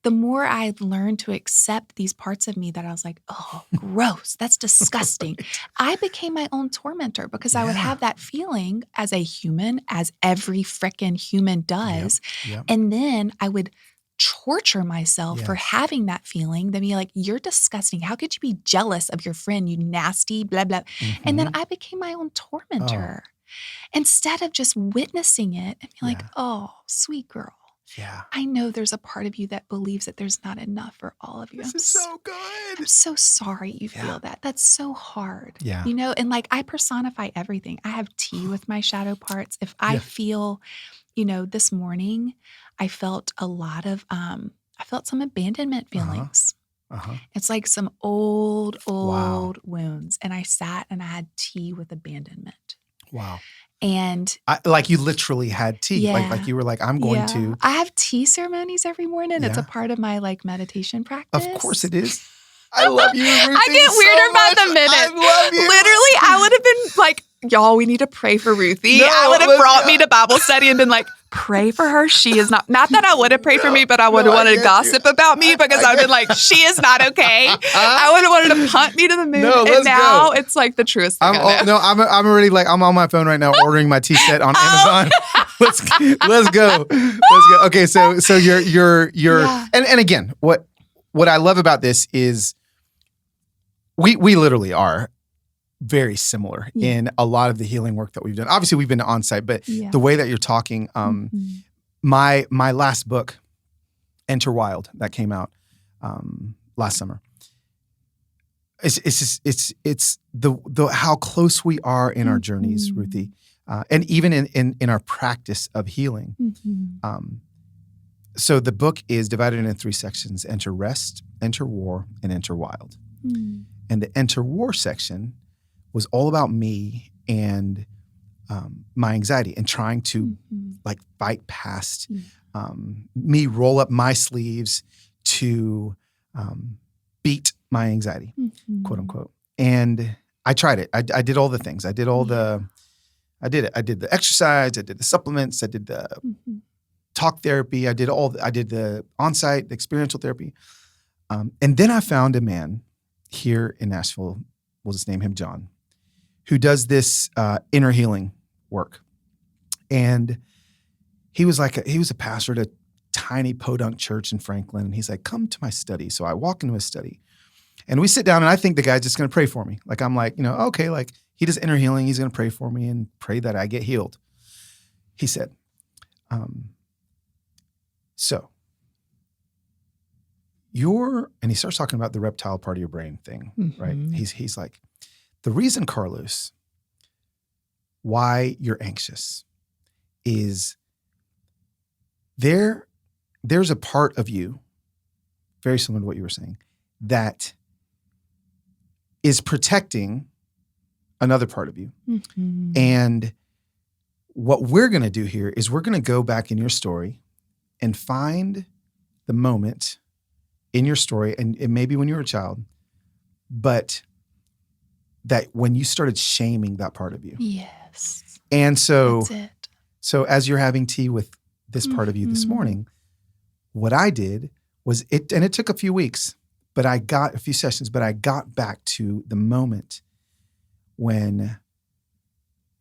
the more I learned to accept these parts of me that I was like, oh, gross, that's disgusting, I became my own tormentor because I would have that feeling as a human, as every frickin' human does. Yep. And then I would torture myself for having that feeling, then be like, you're disgusting. How could you be jealous of your friend, you nasty, blah, blah. And then I became my own tormentor instead of just witnessing it and be like, oh, sweet girl. Yeah. I know there's a part of you that believes that there's not enough for all of you. This is so good. I'm so sorry you feel that. That's so hard. Yeah. And like I personify everything. I have tea with my shadow parts. If I feel, this morning I felt a lot of, I felt some abandonment feelings. It's like some old wounds. And I sat and I had tea with abandonment. Wow. And like you literally had tea. Like you were like, I'm going to. I have tea ceremonies every morning. It's a part of my like meditation practice. Of course it is. I love you, Ruthie, I get weirder by the minute. I love you. Literally, I would have been like, y'all, we need to pray for Ruthie. I would have brought me to Bible study and been like, pray for her. She is not that I would have prayed for me, but I would have wanted to gossip about me because I've been like, she is not okay. I would have wanted to punt me to the moon. And now it's like the truest thing. I'm already like, I'm on my phone right now ordering my tea set on Amazon. Let's go. Okay. So you're and again, what I love about this is we literally are very similar in a lot of the healing work that we've done. Obviously, we've been to Onsite, but the way that you're talking, my last book, Enter Wild, that came out last summer. It's the how close we are in our journeys, Ruthie, and even in our practice of healing. So the book is divided into 3 sections: Enter Rest, Enter War, and Enter Wild. And the Enter War section was all about me and my anxiety and trying to like fight past me, roll up my sleeves to beat my anxiety, quote unquote. And I tried it. I did all the things. I did the exercise. I did the supplements. I did the talk therapy. I did the Onsite, the experiential therapy. And then I found a man here in Nashville, we'll just name him John, who does this inner healing work. And he was a pastor at a tiny podunk church in Franklin. And he's like, come to my study. So I walk into his study and we sit down and I think the guy's just going to pray for me. Like, I'm like, okay, like he does inner healing. He's going to pray for me and pray that I get healed. He said, So and he starts talking about the reptile part of your brain thing, right? He's like, the reason, Carlos, why you're anxious is there's a part of you, very similar to what you were saying, that is protecting another part of you. And what we're going to do here is we're going to go back in your story and find the moment in your story, and it may be when you were a child, but that when you started shaming that part of you. Yes. And so, That's it. So as you're having tea with this part of you this morning, what I did was it took a few weeks, but I got a few sessions, but I got back to the moment when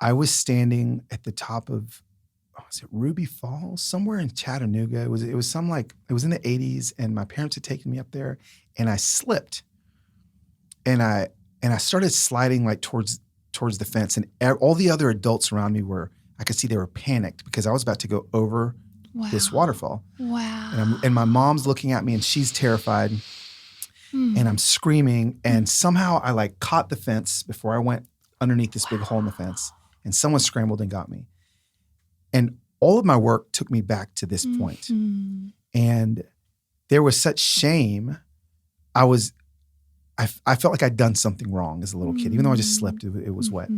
I was standing at the top of, was it Ruby Falls? Somewhere in Chattanooga. It was in the 80s, and my parents had taken me up there, and I slipped. And I started sliding like towards the fence, and all the other adults around me I could see they were panicked because I was about to go over this waterfall. Wow. And my mom's looking at me, and she's terrified. And I'm screaming, and somehow I like caught the fence before I went underneath this big hole in the fence, and someone scrambled and got me. And all of my work took me back to this point. And there was such shame. I felt like I'd done something wrong as a little kid, even though I just slipped, it was wet.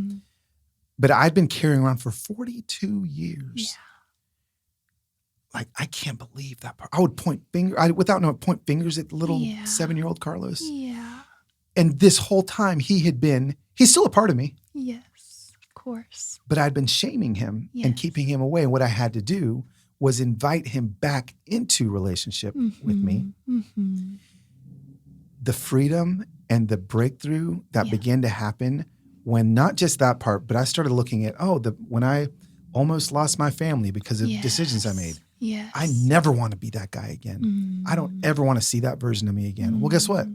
But I'd been carrying around for 42 years. Yeah. Like, I can't believe that part. I would point fingers at the little 7-year-old Carlos. Yeah. And this whole time he's still a part of me. Yes, of course. But I'd been shaming him and keeping him away. And what I had to do was invite him back into relationship with me. The freedom and the breakthrough that began to happen when not just that part, but I started looking at, when I almost lost my family because of decisions I made. Yes. I never want to be that guy again. I don't ever want to see that version of me again. Well, guess what?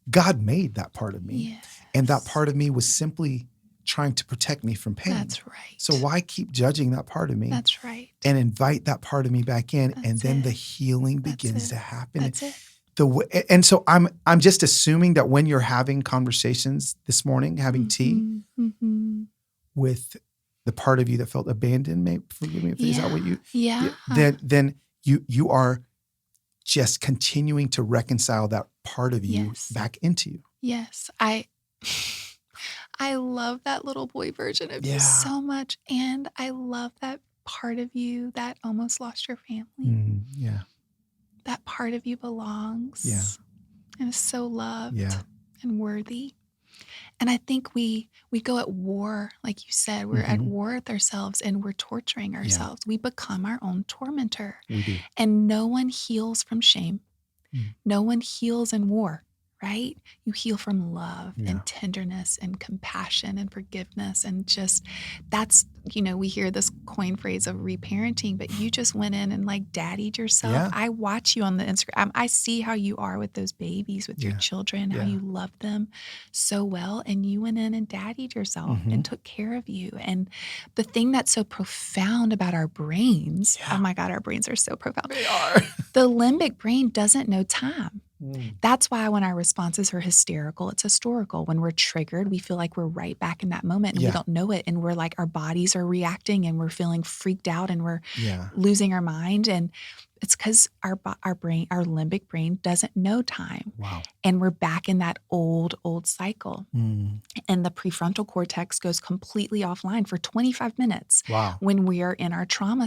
God made that part of me. Yes. And that part of me was simply trying to protect me from pain. That's right. So why keep judging that part of me? That's right. And invite that part of me back in, and then the healing begins to happen. That's it. And so I'm just assuming that when you're having conversations this morning, having tea with the part of you that felt abandoned, forgive me if is that what you, then you are just continuing to reconcile that part of you back into you. Yes. I love that little boy version of you so much. And I love that part of you that almost lost your family. That part of you belongs and is so loved and worthy. And I think we go at war, like you said, we're at war with ourselves and we're torturing ourselves. We become our own tormentor. We do. And no one heals from shame. No one heals in war, right? You heal from love and tenderness and compassion and forgiveness. And just that's, we hear this coin phrase of reparenting, but you just went in and like daddied yourself. Yeah. I watch you on the Instagram. I see how you are with those babies, with your children, how you love them so well. And you went in and daddied yourself and took care of you. And the thing that's so profound about our brains, oh my God, our brains are so profound. They are. The limbic brain doesn't know time. That's why when our responses are hysterical, it's historical. When we're triggered, we feel like we're right back in that moment and we don't know it. And we're like, our bodies are reacting and we're feeling freaked out and we're losing our mind. And it's because our brain, our limbic brain doesn't know time. Wow. And we're back in that old cycle. And the prefrontal cortex goes completely offline for 25 minutes. Wow. When we are in our trauma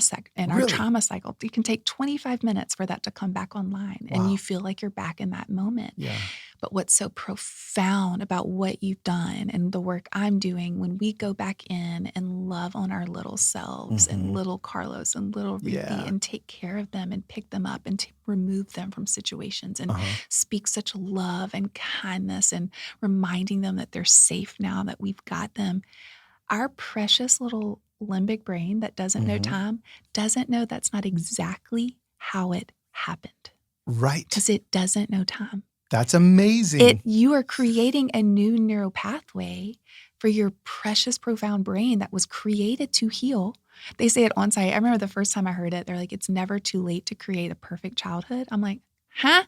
trauma cycle. You can take 25 minutes for that to come back online and you feel like you're back in that moment. Yeah. But what's so profound about what you've done and the work I'm doing when we go back in and love on our little selves and little Carlos and little Ruthie and take care of them and pick them up and remove them from situations and speak such love and kindness and reminding them that they're safe now, that we've got them. Our precious little limbic brain that doesn't know time doesn't know that's not exactly how it happened. Right. Because it doesn't know time. That's amazing. You are creating a new neural pathway for your precious, profound brain that was created to heal They say it on site. I remember the first time I heard it, they're like, it's never too late to create a perfect childhood. I'm like, huh?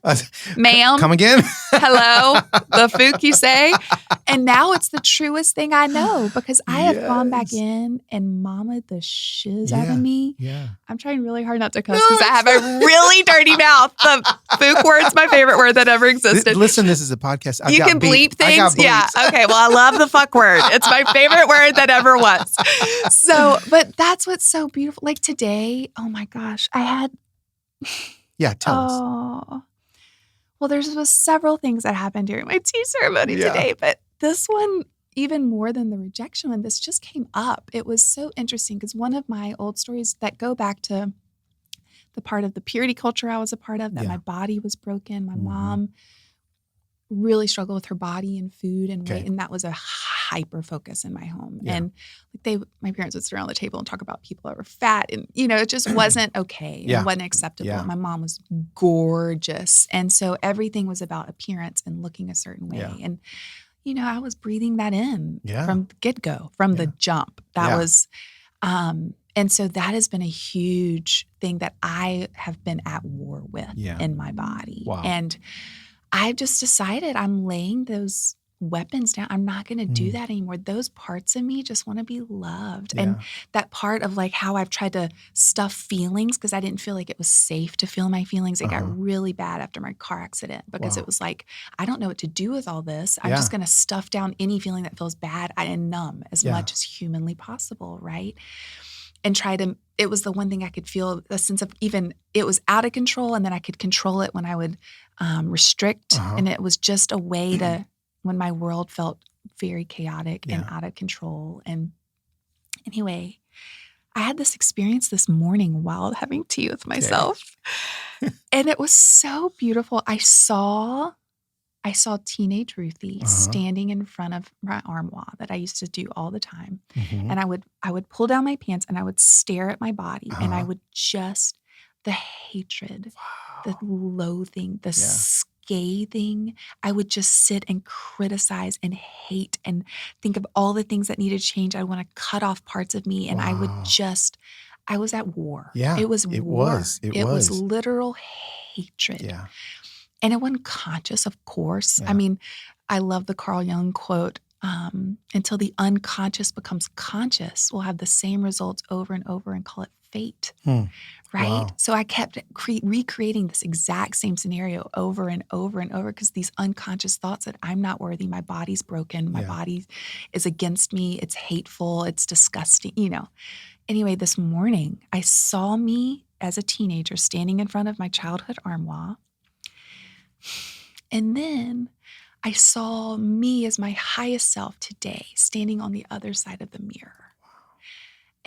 Ma'am? Come again? Hello? The fook you say? And now it's the truest thing I know because I have gone back in and mamaed the shiz out of me. Yeah. I'm trying really hard not to cuss because I have a really dirty mouth. The fook word's my favorite word that ever existed. Listen, this is a podcast. You can bleep things? Yeah. Okay. Well, I love the fuck word. It's my favorite word that ever was. So, but that's what's so beautiful. Like today, oh my gosh, I had... Yeah, tell us. Well, was several things that happened during my tea ceremony today, but this one, even more than the rejection one, this just came up. It was so interesting because one of my old stories that go back to the part of the purity culture I was a part of, that my body was broken. My mom really struggled with her body and food and weight, and that was a hyper focus in my home. And my parents would sit around the table and talk about people that were fat, and it just wasn't okay. It wasn't acceptable. My mom was gorgeous, and so everything was about appearance and looking a certain way. And I was breathing that in from the get-go, from the jump. That was, and so that has been a huge thing that I have been at war with in my body. Wow. And I've just decided I'm laying those weapons down. I'm not going to do that anymore. Those parts of me just want to be loved. And that part of like how I've tried to stuff feelings because I didn't feel like it was safe to feel my feelings. It got really bad after my car accident because it was like, I don't know what to do with all this. I'm just going to stuff down any feeling that feels bad and numb as much as humanly possible, right? And it was the one thing I could feel a sense of it was out of control, and then I could control it when I would restrict. And it was just a way to, when my world felt very chaotic and out of control. And anyway, I had this experience this morning while having tea with myself. And it was so beautiful. I saw teenage Ruthie standing in front of my armoire that I used to do all the time. And I would pull down my pants and I would stare at my body and I would just, the hatred, the loathing, the scathing, I would just sit and criticize and hate and think of all the things that needed to change. I want to cut off parts of me and I was at war. Yeah, it was war. It was literal hatred. Yeah. And it wasn't conscious, of course. Yeah. I mean, I love the Carl Jung quote, until the unconscious becomes conscious, we'll have the same results over and over and call it fate, right? Wow. So I kept recreating this exact same scenario over and over and over because these unconscious thoughts that I'm not worthy, my body's broken, my body is against me, it's hateful, it's disgusting, Anyway, this morning, I saw me as a teenager standing in front of my childhood armoire. And then I saw me as my highest self today, standing on the other side of the mirror.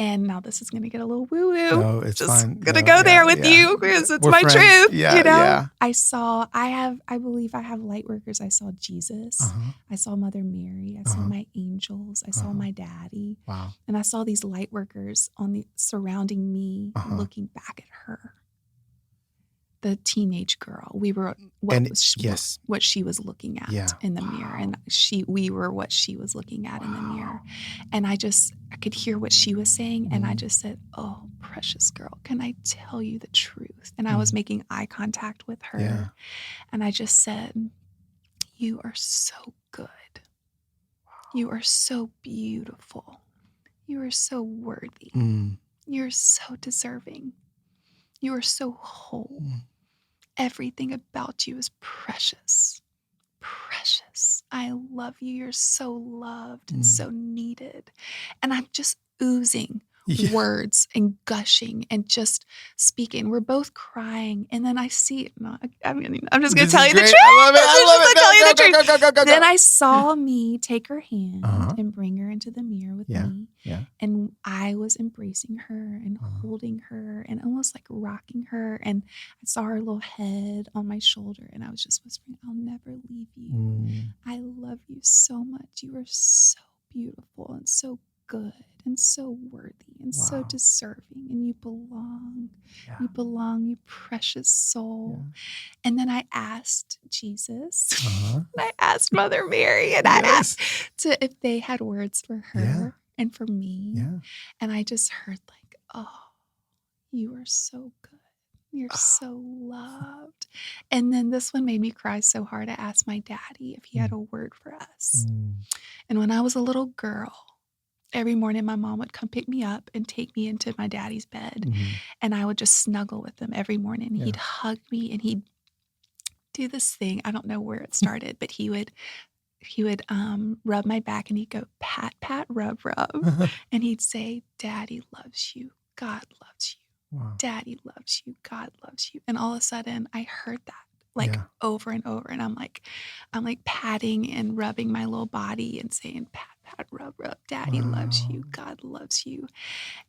And now this is going to get a little woo-woo. No, it's just fine. Going to go there with you because it's my truth. Yeah, I believe I have light workers. I saw Jesus. I saw Mother Mary. I saw my angels. I saw my daddy. Wow. And I saw these light workers surrounding me, looking back at her. The teenage girl. We were what she was looking at in the mirror. And we were what she was looking at in the mirror. And I could hear what she was saying. And I just said, oh, precious girl, can I tell you the truth? And I was making eye contact with her. Yeah. And I just said, you are so good. Wow. You are so beautiful. You are so worthy. You're so deserving. You are so whole. Everything about you is precious. Precious. I love you. You're so loved and so needed. And I'm just oozing words and gushing and just speaking. We're both crying. And then I see, I'm just going to tell you the truth. I love it. Go. Then I saw me take her hand and bring her into the mirror with me. Yeah. And I was embracing her and holding her and almost like rocking her. And I saw her little head on my shoulder and I was just whispering, I'll never leave you. I love you so much. You are so beautiful and so good and so worthy and so deserving, and you belong. You belong, you precious soul. And then I asked Jesus, and I asked Mother Mary, and I asked if they had words for her and for me. And I just heard like, oh, you are so good. You're so loved. And then this one made me cry so hard. I asked my daddy if he had a word for us. And when I was a little girl, every morning my mom would come pick me up and take me into my daddy's bed. And I would just snuggle with him every morning. He'd hug me and he'd do this thing. I don't know where it started, but he would rub my back and he'd go, pat, pat, rub, rub. And he'd say, Daddy loves you. God loves you. Wow. Daddy loves you. God loves you. And all of a sudden I heard that over and over. And I'm like patting and rubbing my little body and saying, pat, pat, rub, rub. Daddy loves you. God loves you.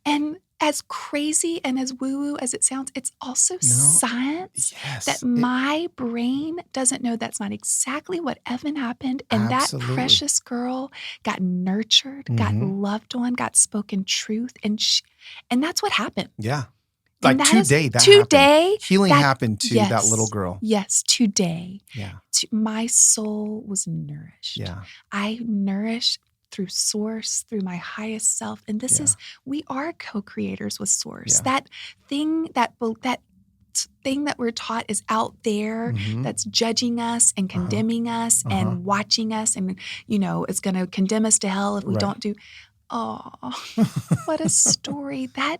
And as crazy and as woo-woo as it sounds, it's also science that my brain doesn't know that's not exactly what Evan happened. And that precious girl got nurtured, got loved on, got spoken truth. And that's what happened. Yeah. And like today, happened. Healing happened to that little girl. Yes, today. Yeah. My soul was nourished. Yeah. I nourished through Source, through my highest self. And this is, we are co-creators with Source. That thing that we're taught is out there that's judging us and condemning us and watching us and, it's going to condemn us to hell if we don't do. Oh, what a story. That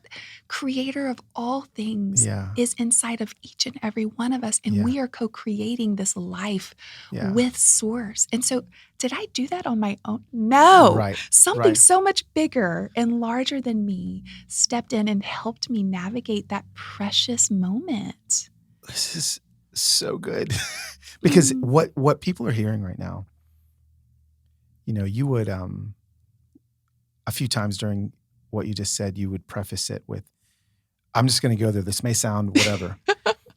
creator of all things is inside of each and every one of us. And we are co-creating this life with Source. And so did I do that on my own? No. Something so much bigger and larger than me stepped in and helped me navigate that precious moment. This is so good. Because what people are hearing right now, you would a few times during what you just said, you would preface it with, I'm just going to go there. This may sound whatever.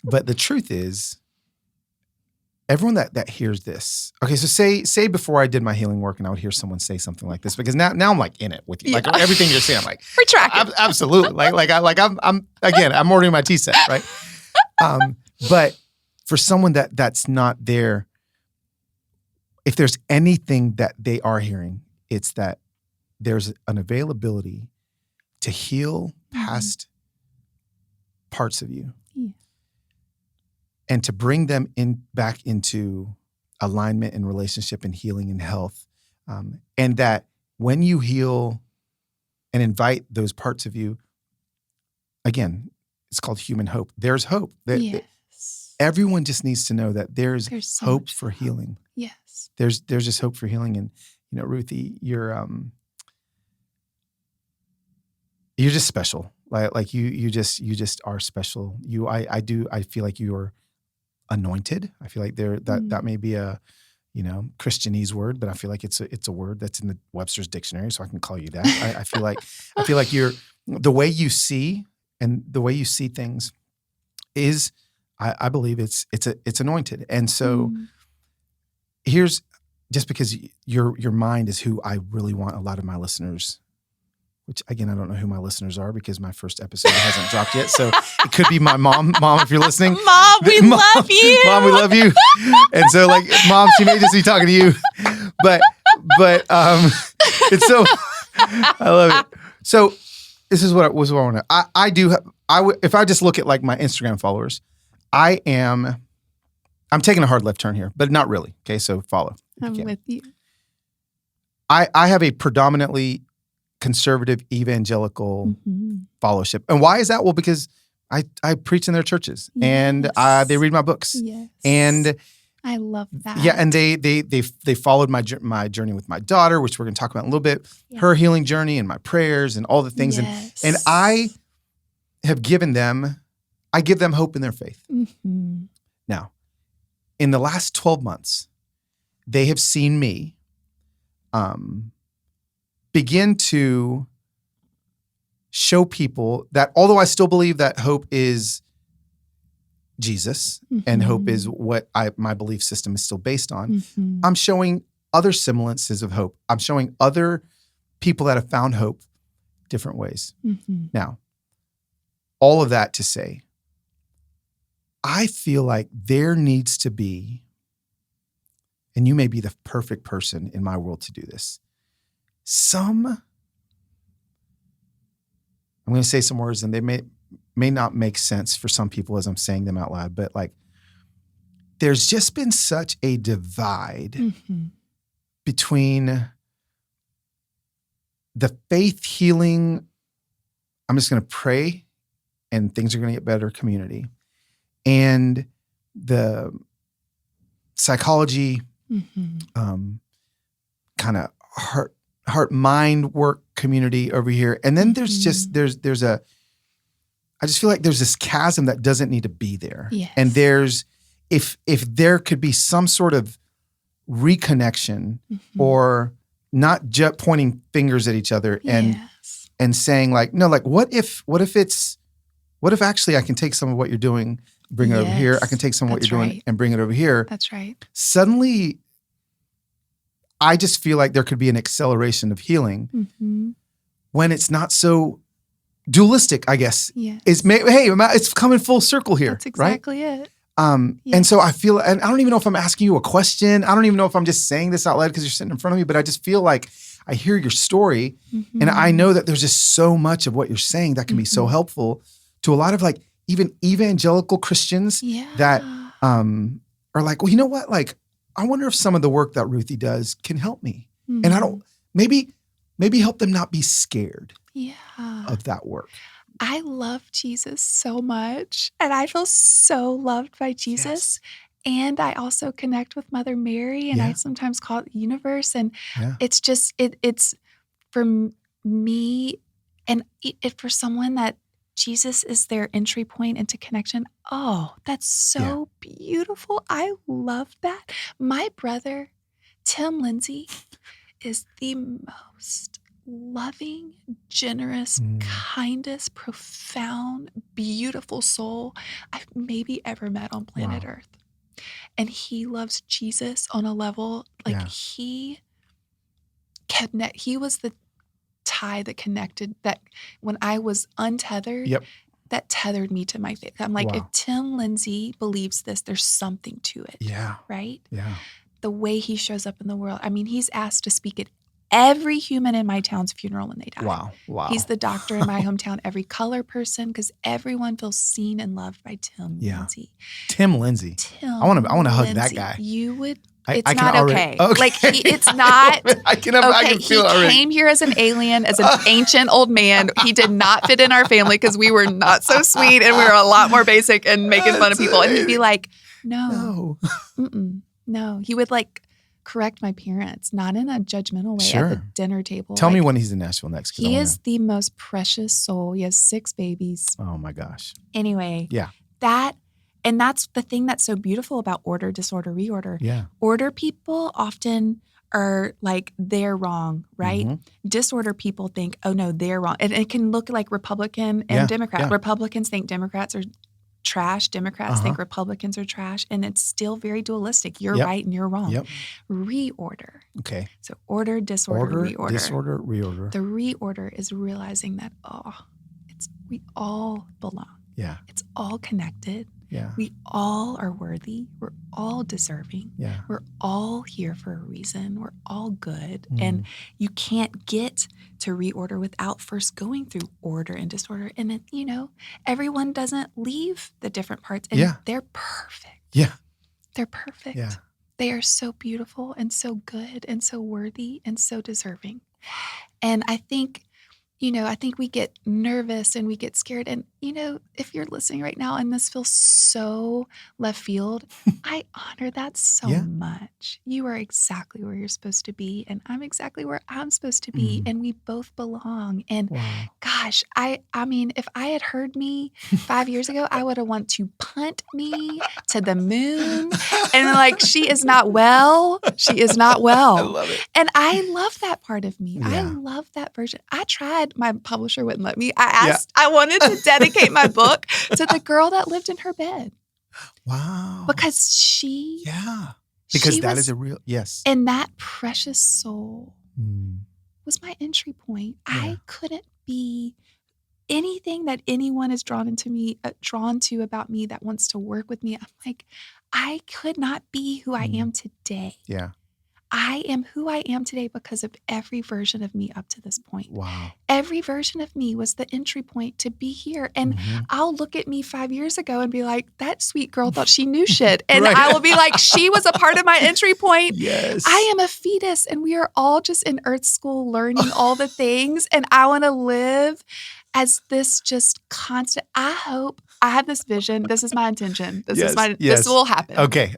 But the truth is, everyone that hears this, okay, so say before I did my healing work and I would hear someone say something like this, because now I'm like in it with you. Like everything you're saying, I'm like, we're tracking. Absolutely. I'm ordering my tea set, right? But for someone that's not there, if there's anything that they are hearing, it's that there's an availability to heal past parts of you and to bring them back into alignment and relationship and healing and health. And that when you heal and invite those parts of you, again, it's called human hope. There's hope. Everyone just needs to know that there's so hope for healing. Yes. There's just hope for healing. And, Ruthie, you're just special. Like you just are special. I feel like you're anointed. I feel like that may be a, Christianese word, but I feel like it's a word that's in the Webster's dictionary, so I can call you that. I feel like you're, the way you see and the way you see things is, I believe it's anointed. And so here's, just because your mind is who I really want a lot of my listeners, which again, I don't know who my listeners are because my first episode hasn't dropped yet. So it could be my mom. Mom, if you're listening. Mom, we love you. Mom, we love you. And so Mom, she may just be talking to you, but it's so, I love it. So this is what I want to, if I just look at my Instagram followers, I'm taking a hard left turn here, but not really. Okay. So follow. I'm with you. I have a predominantly conservative evangelical fellowship. And why is that? Well, because I preach in their churches and they read my books. Yes. And I love that. Yeah. And they followed my journey with my daughter, which we're going to talk about in a little bit, her healing journey and my prayers and all the things. Yes. And I have given them, I give them hope in their faith. Now, in the last 12 months, they have seen me begin to show people that although I still believe that hope is Jesus and hope is what my belief system is still based on, I'm showing other semblances of hope. I'm showing other people that have found hope different ways. Now, all of that to say, I feel like there needs to be, and you may be the perfect person in my world to do this, some I'm going to say some words and they may not make sense for some people as I'm saying them out loud, but like there's just been such a divide between the faith healing, I'm just going to pray and things are going to get better community, and the psychology, kind of heart mind work community over here. And then there's just, I just feel like there's this chasm that doesn't need to be there. Yes. And there's, if there could be some sort of reconnection or not just pointing fingers at each other and saying like, no, like what if actually I can take some of what you're doing, bring it over here. I can take some of what you're doing and bring it over here. That's right. Suddenly, I just feel like there could be an acceleration of healing when it's not so dualistic, I guess. Yes. It's coming full circle here. That's exactly it. And so I feel, and I don't even know if I'm asking you a question. I don't even know if I'm just saying this out loud because you're sitting in front of me, but I just feel like I hear your story and I know that there's just so much of what you're saying that can be so helpful to a lot of like even evangelical Christians that are like, well, you know what? Like, I wonder if some of the work that Ruthie does can help me. And I don't, maybe help them not be scared of that work. I love Jesus so much, and I feel so loved by Jesus. And I also connect with Mother Mary, and I sometimes call it the universe. And it's just, it's for me, and for someone that Jesus is their entry point into connection. Oh, that's so beautiful. I love that. My brother, Tim Lindsey, is the most loving, generous, kindest, profound, beautiful soul I've maybe ever met on planet Earth. And he loves Jesus on a level like he was the tie that connected, that when I was untethered, that tethered me to my faith. I'm like, if Tim Lindsey believes this, there's something to it. Yeah. Right? Yeah. The way he shows up in the world. I mean, he's asked to speak at every human in my town's funeral when they die. Wow. He's the doctor in my hometown, every color person, because everyone feels seen and loved by Tim Lindsey. Tim Lindsey. I want to hug that guy. You would. I It's can not already- okay. Like it's not I can feel it he already. came here as an alien, as an ancient old man. He did not fit in our family because we were not so sweet and we were a lot more basic and making fun of people. And he'd be like, no. He would like correct my parents, not in a judgmental way at the dinner table. Tell me when he's in Nashville next. He is the most precious soul. He has 6 babies. Oh my gosh. Anyway, and that's the thing that's so beautiful about order, disorder, reorder. Yeah. Order people often are like, they're wrong, right? Disorder people think, oh no, they're wrong. And it can look like Republican and Democrat. Yeah. Republicans think Democrats are trash. Democrats think Republicans are trash. And it's still very dualistic. You're right and you're wrong. Reorder. Okay. So order, disorder, reorder. Disorder, reorder. The reorder is realizing that, we all belong. Yeah. It's all connected. Yeah. We all are worthy. We're all deserving. Yeah. We're all here for a reason. We're all good. And you can't get to reorder without first going through order and disorder. And then, everyone doesn't leave the different parts. And they're perfect. Yeah. They're perfect. Yeah. They are so beautiful and so good and so worthy and so deserving. And I think we get nervous and we get scared. And, if you're listening right now and this feels so left field, I honor that so much. You are exactly where you're supposed to be. And I'm exactly where I'm supposed to be. And we both belong. And gosh, I mean, if I had heard me 5 years ago, I would have wanted to punt me to the moon. And like, she is not well. She is not well. I love it. And I love that part of me. Yeah. I love that version. I tried. My publisher wouldn't let me. I wanted to dedicate my book to the girl that lived in her bed. Wow. Because she. Yeah. Because that was, is a real, yes. And that precious soul was my entry point. Yeah. I couldn't be anything that anyone is drawn to about me that wants to work with me. I'm like, I could not be who I am today. Yeah. I am who I am today because of every version of me up to this point. Wow. Every version of me was the entry point to be here. And I'll look at me 5 years ago and be like, that sweet girl thought she knew shit. And Right. I will be like, she was a part of my entry point. Yes. I am a fetus and we are all just in earth school learning all the things. And I want to live as this just constant. I hope I have this vision. This is my intention. This will happen. Okay.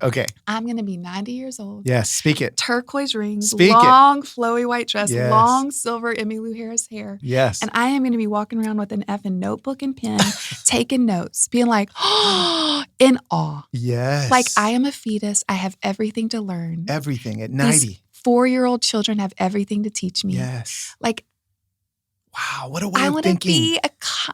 I'm going to be 90 years old. Yes. Speak it. Turquoise rings, Speak long, flowy white dress, Yes. long silver Emmylou Harris hair. Yes. And I am going to be walking around with an effing notebook and pen, taking notes, being like, oh, in awe. Yes. Like I am a fetus. I have everything to learn. Everything at 90. These 4-year-old children have everything to teach me. Yes. Like, wow, what a way I of want to thinking.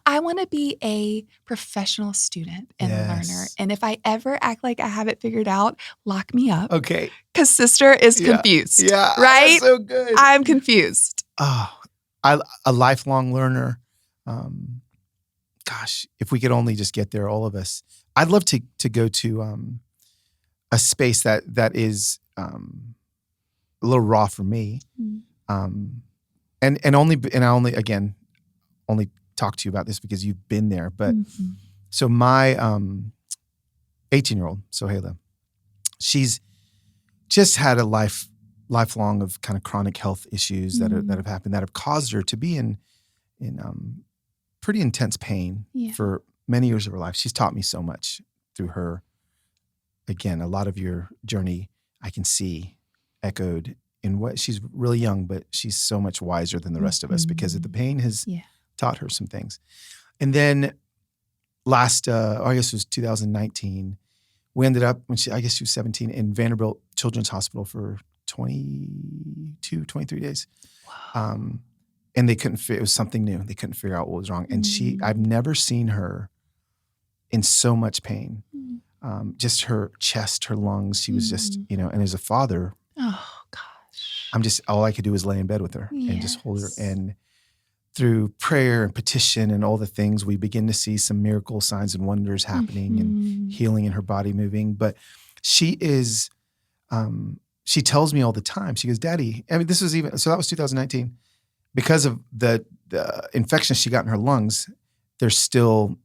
I want to be a professional student and Yes. learner. And if I ever act like I have it figured out, lock me up. Okay. Because sister is Yeah. confused. Yeah. Right? So good. I'm confused. Oh, a lifelong learner. Gosh, if we could only just get there, all of us. I'd love to go to a space that is a little raw for me. And I only talk to you about this because you've been there. But so my 18-year-old, Sohaila, she's just had a lifelong of kind of chronic health issues that have happened that have caused her to be in pretty intense pain for many years of her life. She's taught me so much through her. Again, a lot of your journey I can see echoed in what she's really young, but she's so much wiser than the rest of us because of the pain has taught her some things. And then last, I guess it was 2019, we ended up I guess she was 17 in Vanderbilt Children's Hospital for 22, 23 days. Wow. And they couldn't it was something new. They couldn't figure out what was wrong. And I've never seen her in so much pain. Just her chest, her lungs. She was just, and as a father, oh gosh, all I could do was lay in bed with her and just hold her. And through prayer and petition and all the things, we begin to see some miracle signs and wonders happening and healing in her body moving. But she is, she tells me all the time, she goes, Daddy, that was 2019. Because of the infection she got in her lungs, there's still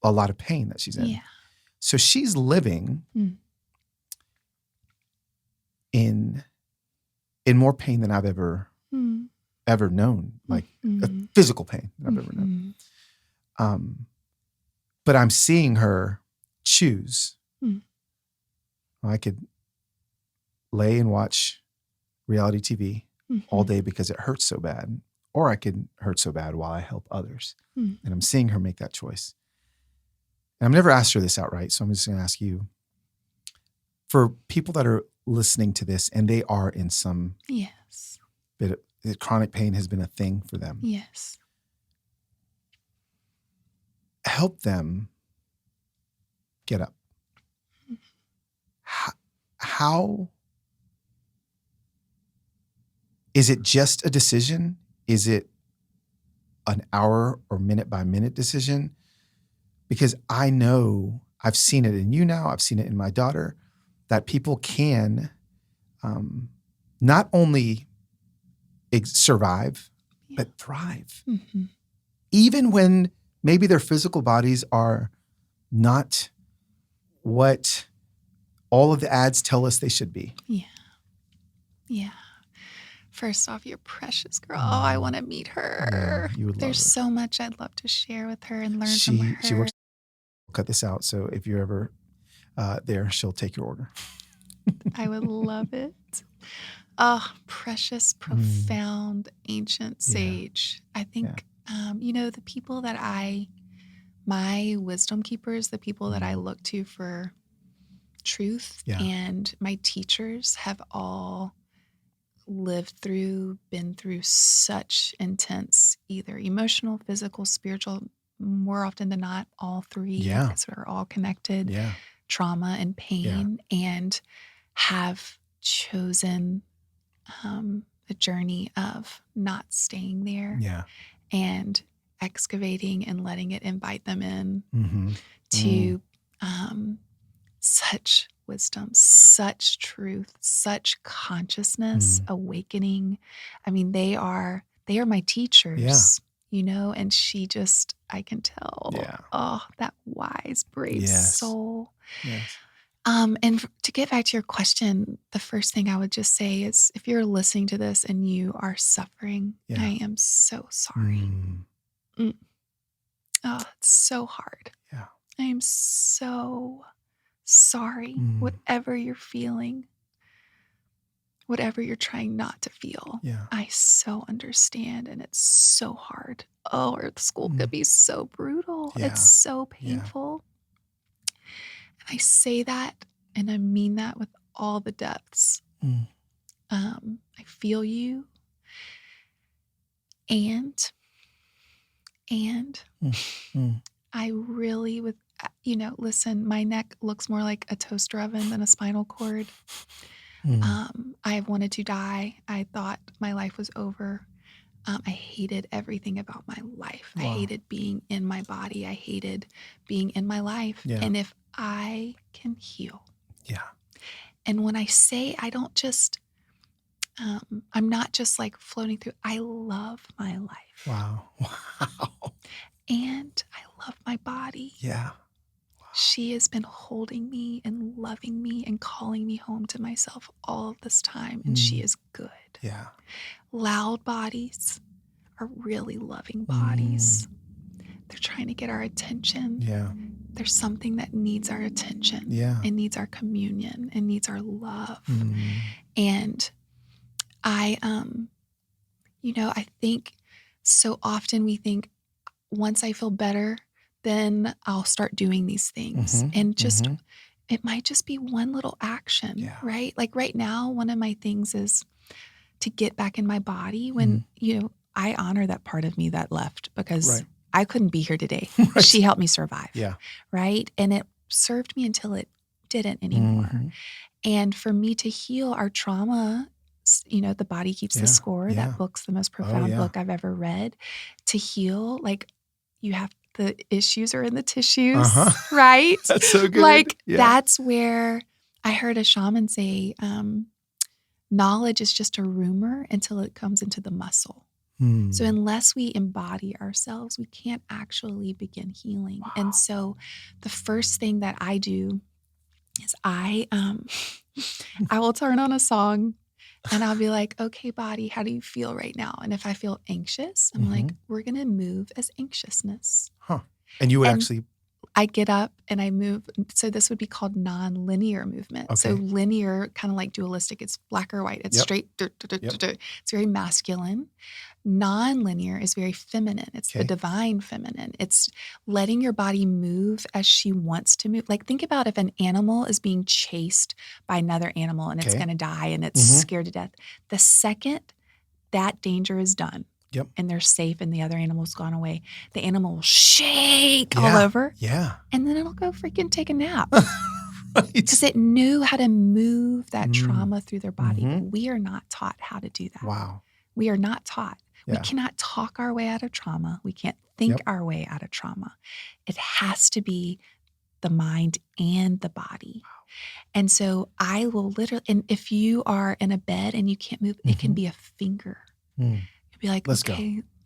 a lot of pain that she's in. Yeah. So she's living in more pain than I've ever known, like a physical pain that I've ever known. But I'm seeing her choose. I could lay and watch reality TV all day because it hurts so bad, or I could hurt so bad while I help others. And I'm seeing her make that choice. And I've never asked her this outright, so I'm just going to ask you. For people that are listening to this and they are in some bit of chronic pain has been a thing for them. Yes. Help them get up. How is it just a decision? Is it an hour or minute by minute decision? Because I know I've seen it in you now. I've seen it in my daughter that people can not only survive, but thrive. Even when maybe their physical bodies are not what all of the ads tell us they should be. Yeah. First off, you're precious, girl. I want to meet her. Yeah, you would love There's her. so much I'd love to share with her and learn from her. She works. I'll cut this out. So if you're ever there, she'll take your order. I would love it. Oh, precious, profound, ancient sage. I think, the people that my wisdom keepers, the people that I look to for truth and my teachers have all been through such intense, either emotional, physical, spiritual, more often than not, all three, because we're all connected, trauma and pain, and have chosen a journey of not staying there and excavating and letting it invite them in to such wisdom, such truth, such consciousness, awakening. I mean, they are my teachers, and she just, I can tell, that wise, brave soul. Yes. And to get back to your question, the first thing I would just say is if you're listening to this and you are suffering, I am so sorry. Oh, it's so hard. Yeah. I am so sorry. Whatever you're feeling, whatever you're trying not to feel, I so understand. And it's so hard. Oh, or the school could be so brutal. Yeah. It's so painful. And I say that and I mean that with all the depths. I feel you. And I really, listen, my neck looks more like a toaster oven than a spinal cord. I wanted to die. I thought my life was over. I hated everything about my life. Wow. I hated being in my body. I hated being in my life. Yeah. And if I can heal. Yeah. And when I say I don't just, I'm not just like floating through, I love my life. Wow. Wow. And I love my body. Yeah. Wow. She has been holding me and loving me and calling me home to myself all of this time. And she is good. Yeah. Loud bodies are really loving bodies. They're trying to get our attention. Yeah. There's something that needs our attention. Yeah. It needs our communion. It needs our love. And I think so often we think once I feel better, then I'll start doing these things. And just, it might just be one little action, right? Like right now, one of my things is to get back in my body when, I honor that part of me that left because I couldn't be here today. She helped me survive. Yeah. Right. And it served me until it didn't anymore. And for me to heal our trauma, The Body Keeps the Score. That book's the most profound book I've ever read. To heal, like you have, the issues are in the tissues, right? That's so good. Like that's where I heard a shaman say, knowledge is just a rumor until it comes into the muscle. So unless we embody ourselves, we can't actually begin healing. Wow. And so the first thing that I do is I will turn on a song and I'll be like, okay, body, how do you feel right now? And if I feel anxious, I'm like, we're going to move as anxiousness. Huh. And you would actually... I get up and I move. So this would be called non-linear movement. Okay. So linear, kind of like dualistic. It's black or white. It's straight. It's very masculine. Non-linear is very feminine. It's the divine feminine. It's letting your body move as she wants to move. Like think about if an animal is being chased by another animal and it's going to die and it's scared to death. The second that danger is done, and they're safe and the other animal's gone away, the animal will shake all over. Yeah. And then it'll go freaking take a nap. Because it knew how to move that trauma through their body. We are not taught how to do that. Wow. We are not taught. Yeah. We cannot talk our way out of trauma. We can't think our way out of trauma. It has to be the mind and the body. Wow. And so I will literally, and if you are in a bed and you can't move, it can be a finger. Be like, let's go.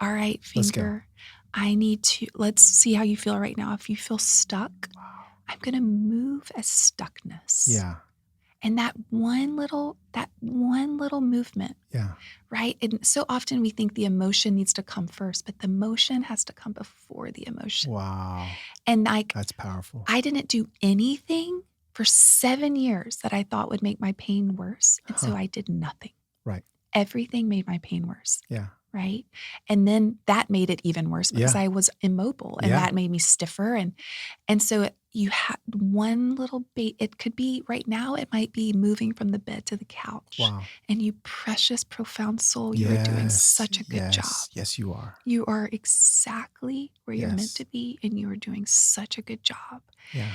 All right, finger, I need to, let's see how you feel right now. If you feel stuck, I'm going to move as stuckness. Yeah. And that one little movement. Yeah. Right. And so often we think the emotion needs to come first, but the emotion has to come before the emotion. Wow. And that's powerful. I didn't do anything for 7 years that I thought would make my pain worse. And so I did nothing. Right. Everything made my pain worse. Yeah. Right. And then that made it even worse because I was immobile and that made me stiffer. And so you had one little bait. It could be right now, it might be moving from the bed to the couch. Wow. And you precious, profound soul, you are doing such a good job. Yes, you are. You are exactly where you're meant to be and you are doing such a good job. Yeah.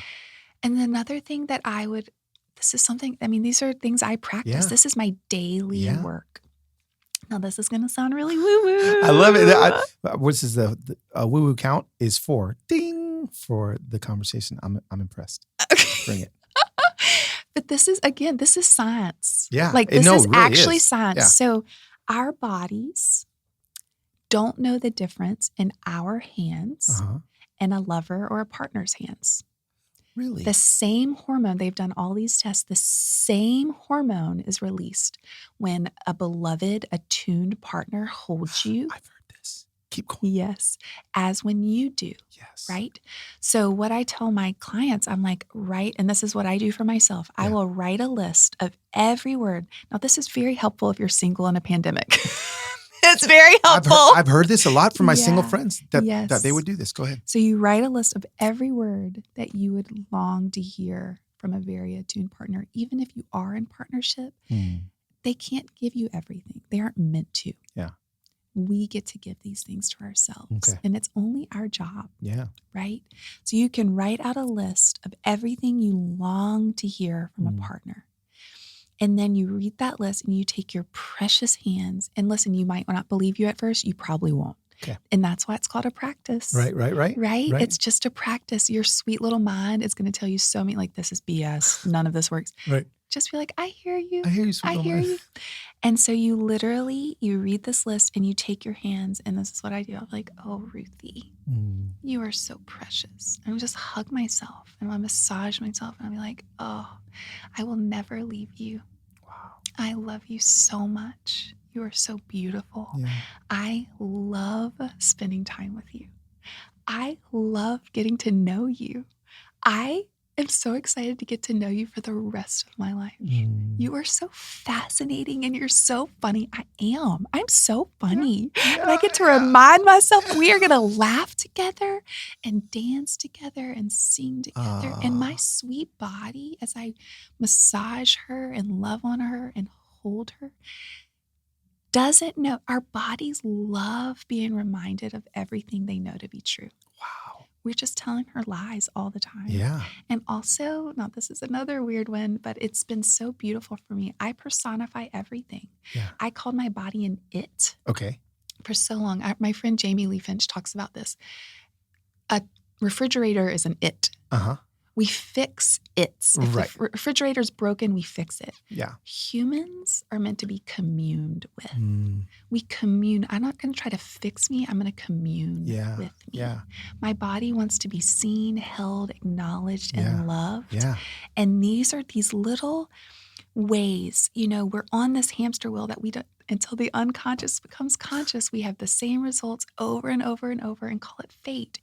And another thing that this is something, these are things I practice. Yeah. This is my daily work. Now, this is going to sound really woo-woo. I love it. Which is the woo-woo count is 4. Ding for the conversation. I'm impressed. Okay. Bring it. But this is science. Yeah. Like this No, is it really actually is. science. Yeah. So our bodies don't know the difference in our hands and a lover or a partner's hands. Really? The same hormone, they've done all these tests, the same hormone is released when a beloved, attuned partner holds you. I've heard this. Keep going. Yes, as when you do. Yes. Right? So what I tell my clients, I'm like, write, and this is what I do for myself. I will write a list of every word. Now, this is very helpful if you're single in a pandemic. It's very helpful. I've heard this a lot from my single friends that they would do this. Go ahead. So you write a list of every word that you would long to hear from a very attuned partner. Even if you are in partnership, they can't give you everything. They aren't meant to. Yeah. We get to give these things to ourselves. Okay. And it's only our job. Yeah. Right? So you can write out a list of everything you long to hear from a partner. And then you read that list and you take your precious hands and listen, you might not believe you at first. You probably won't. Okay. And that's why it's called a practice. Right. Right? It's just a practice. Your sweet little mind is going to tell you so many, like, this is BS. None of this works. Right. Just be like, I hear you. I hear you, sweet I little hear mind. you. And so you literally, you read this list and you take your hands, and this is what I do. I'm like, oh, Ruthie, you are so precious. And I just hug myself and I massage myself and I'll be like, oh, I will never leave you. Wow. I love you so much. You are so beautiful. Yeah. I love spending time with you. I love getting to know you. I am so excited to get to know you for the rest of my life. You are so fascinating and you're so funny. I am. I'm so funny. Yeah. And I get to remind myself we are going to laugh together and dance together and sing together. And my sweet body, as I massage her and love on her and hold her, doesn't know. Our bodies love being reminded of everything they know to be true. Wow. We're just telling her lies all the time. Yeah. And also, now this is another weird one, but it's been so beautiful for me. I personify everything. Yeah. I called my body an it. Okay. For so long. My friend Jamie Lee Finch talks about this. A refrigerator is an it. Uh-huh. We fix its. If Right. the refrigerator's broken, we fix it. Yeah. Humans are meant to be communed with. We commune. I'm not going to try to fix me. I'm going to commune with me. Yeah. My body wants to be seen, held, acknowledged, and loved. Yeah. And these are these little ways, we're on this hamster wheel that we don't, until the unconscious becomes conscious, we have the same results over and over and over and call it fate.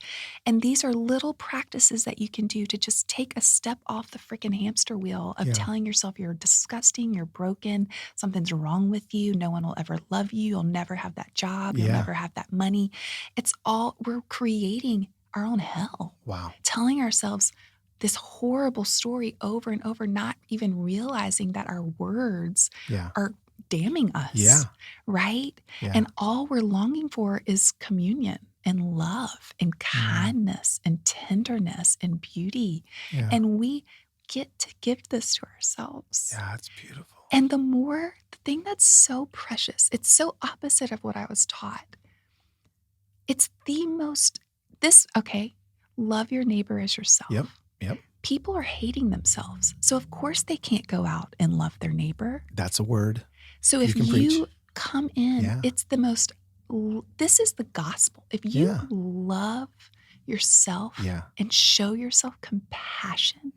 And these are little practices that you can do to just take a step off the freaking hamster wheel of telling yourself you're disgusting, you're broken, something's wrong with you, no one will ever love you, you'll never have that job, you'll never have that money. It's all, we're creating our own hell. Wow. Telling ourselves this horrible story over and over, not even realizing that our words are damning us. Yeah. Right? Yeah. And all we're longing for is communion and love and kindness and tenderness and beauty. Yeah. And we get to give this to ourselves. Yeah, it's beautiful. And the thing that's so precious, it's so opposite of what I was taught. It's the most, love your neighbor as yourself. Yep. People are hating themselves. So of course they can't go out and love their neighbor. That's a word. So if you come in, it's the most, this is the gospel. If you love yourself and show yourself compassion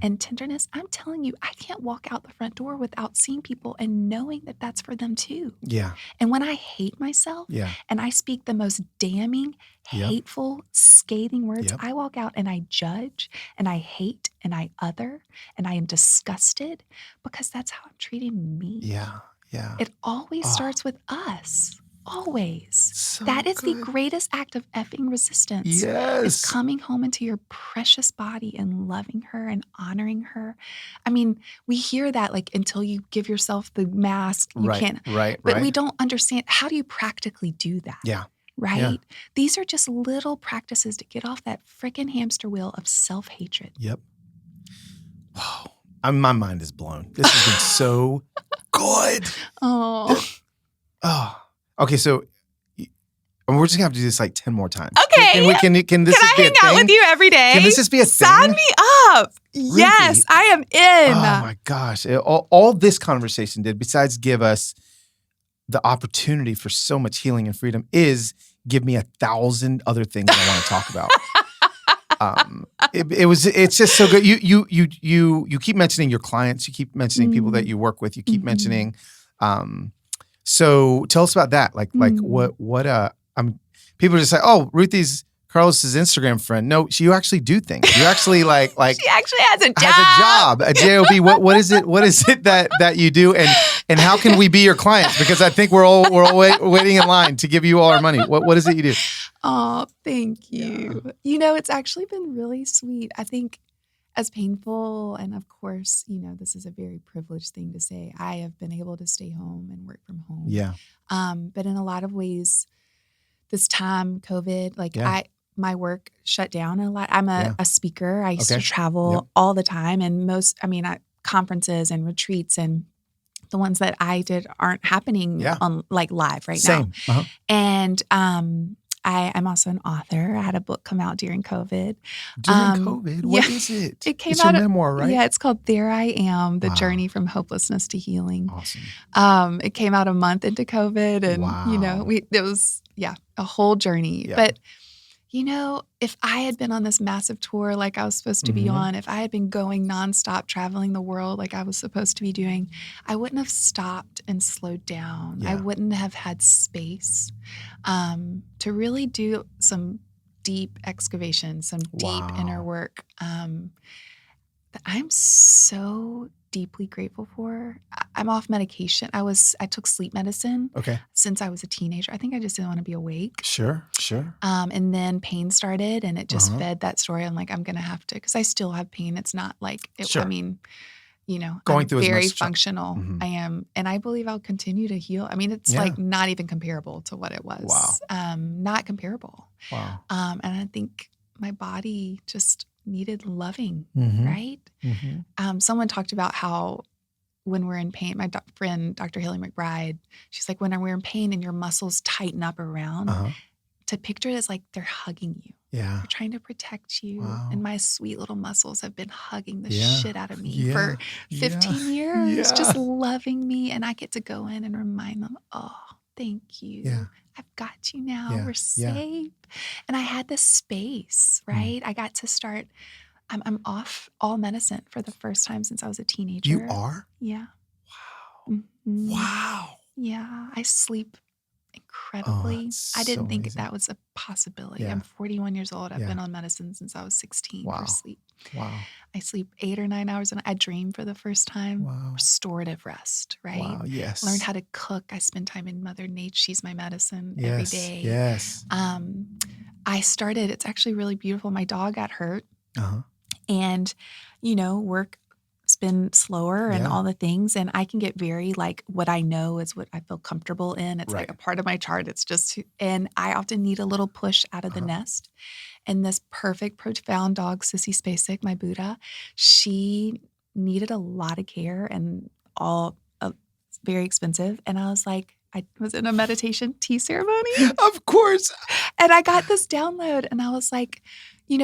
and tenderness, I'm telling you, I can't walk out the front door without seeing people and knowing that that's for them too. Yeah. And when I hate myself and I speak the most damning, hateful, scathing words, I walk out and I judge and I hate and I other and I am disgusted because that's how I'm treating me. Yeah. Yeah. It always starts with us. Always. So that is good. the greatest act of effing resistance. Yes. Is coming home into your precious body and loving her and honoring her. I mean, we hear that like until you give yourself the mask, you can't. Right. But we don't understand, how do you practically do that? Yeah. Right? Yeah. These are just little practices to get off that freaking hamster wheel of self-hatred. Yep. Wow. My mind is blown. This has been so good. Oh. Oh. Okay, so And we're just gonna have to do this like 10 more times. Okay. Can this I be hang a out thing? with you every day? Can this just be a thing? Sign me up. Ruthie. Yes, I am in. Oh my gosh. All this conversation did, besides give us the opportunity for so much healing and freedom, is give me 1,000 other things I want to talk about. It's just so good. You keep mentioning your clients, you keep mentioning people that you work with, you keep mentioning. So tell us about that. Like people are just like, oh, Ruthie's Carlos's Instagram friend. No, you actually do things. You actually like she actually has a job. A job, What is it? What is it that you do? And how can we be your clients? Because I think we're all waiting in line to give you all our money. What is it you do? Oh, thank you. Yeah. It's actually been really sweet. I think as painful, and of course, this is a very privileged thing to say, I have been able to stay home and work from home. Yeah. But in a lot of ways, this time, COVID, my work shut down a lot. I'm a speaker. I used to travel all the time, and conferences and retreats and the ones that I did aren't happening on live right now. Uh-huh. And I'm also an author. I had a book come out during COVID. During COVID? What is it? It came it's out. Your memoir, right? Yeah, it's called There I Am, The Journey from Hopelessness to Healing. Awesome. It came out a month into COVID, and it was a whole journey. Yeah. But if I had been on this massive tour like I was supposed to be on, if I had been going nonstop, traveling the world like I was supposed to be doing, I wouldn't have stopped and slowed down. Yeah. I wouldn't have had space to really do some deep excavation, some deep inner work that I'm so deeply grateful for. I'm off medication. I took sleep medicine since I was a teenager. I think I just didn't want to be awake. Sure. And then pain started, and it just fed that story. I'm like, I'm going to have to, because I still have pain. It's not like, going I'm through very functional. I am. And I believe I'll continue to heal. It's like not even comparable to what it was. Wow. Not comparable. Wow. And I think my body just needed loving, right? Someone talked about how when we're in pain, my friend, Dr. Haley McBride, she's like, when we're in pain and your muscles tighten up around, to picture it as like they're hugging you. Yeah. They're trying to protect you. Wow. And my sweet little muscles have been hugging the shit out of me for 15 years, just loving me. And I get to go in and remind them, oh, thank you. Yeah. I've got you now. We're safe. And I had this space, right? I got to start. I'm off all medicine for the first time since I was a teenager. You are? Yeah. Wow. Wow. Yeah. I sleep incredibly. I didn't think that was a possibility. I'm 41 years old. I've been on medicine since I was 16 for sleep. Wow. I sleep 8 or 9 hours, and I dream for the first time. Wow. Restorative rest, right? Wow. Yes. Learned how to cook. I spend time in Mother Nature. She's my medicine every day. Yes. I started. It's actually really beautiful. My dog got hurt, and work's been slower and all the things, and I can get very what I know is what I feel comfortable in. It's like a part of my chart. It's just, and I often need a little push out of the nest. And this perfect, profound dog, Sissy Spacek, my Buddha, she needed a lot of care and all very expensive. And I was like, I was in a meditation tea ceremony. Of course. And I got this download, and I was like,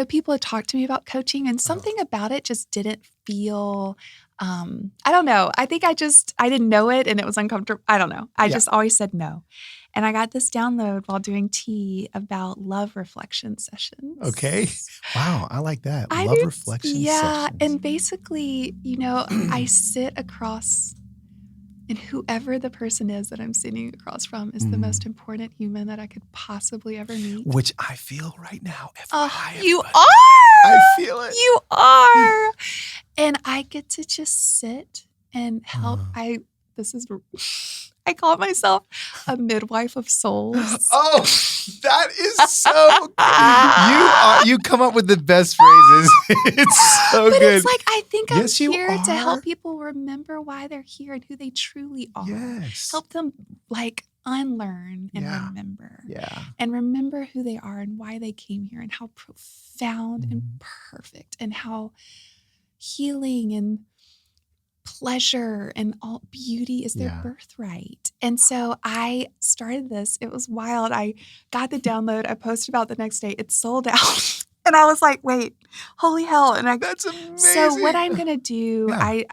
people had talked to me about coaching, and something about it just didn't feel, I don't know. I think I didn't know it, and it was uncomfortable. I don't know. I just always said no. And I got this download while doing tea about love reflection sessions. Okay. Wow. I like that. Love reflection sessions. Yeah. And basically, I sit across, and whoever the person is that I'm sitting across from is the most important human that I could possibly ever meet. Which I feel right now. You are. I feel it. You are. And I get to just sit and help. I call myself a midwife of souls. Oh, that is so good. You come up with the best phrases. It's so good. It's like, I think I'm here to help people remember why they're here and who they truly are. Yes. Help them unlearn and remember. Yeah. And remember who they are and why they came here and how profound and perfect and how healing and pleasure and all beauty is their birthright. And so I started this. It was wild. I got the download. I posted about the next day. It sold out. And I was like, wait, holy hell. And That's amazing. So what I'm going to do, I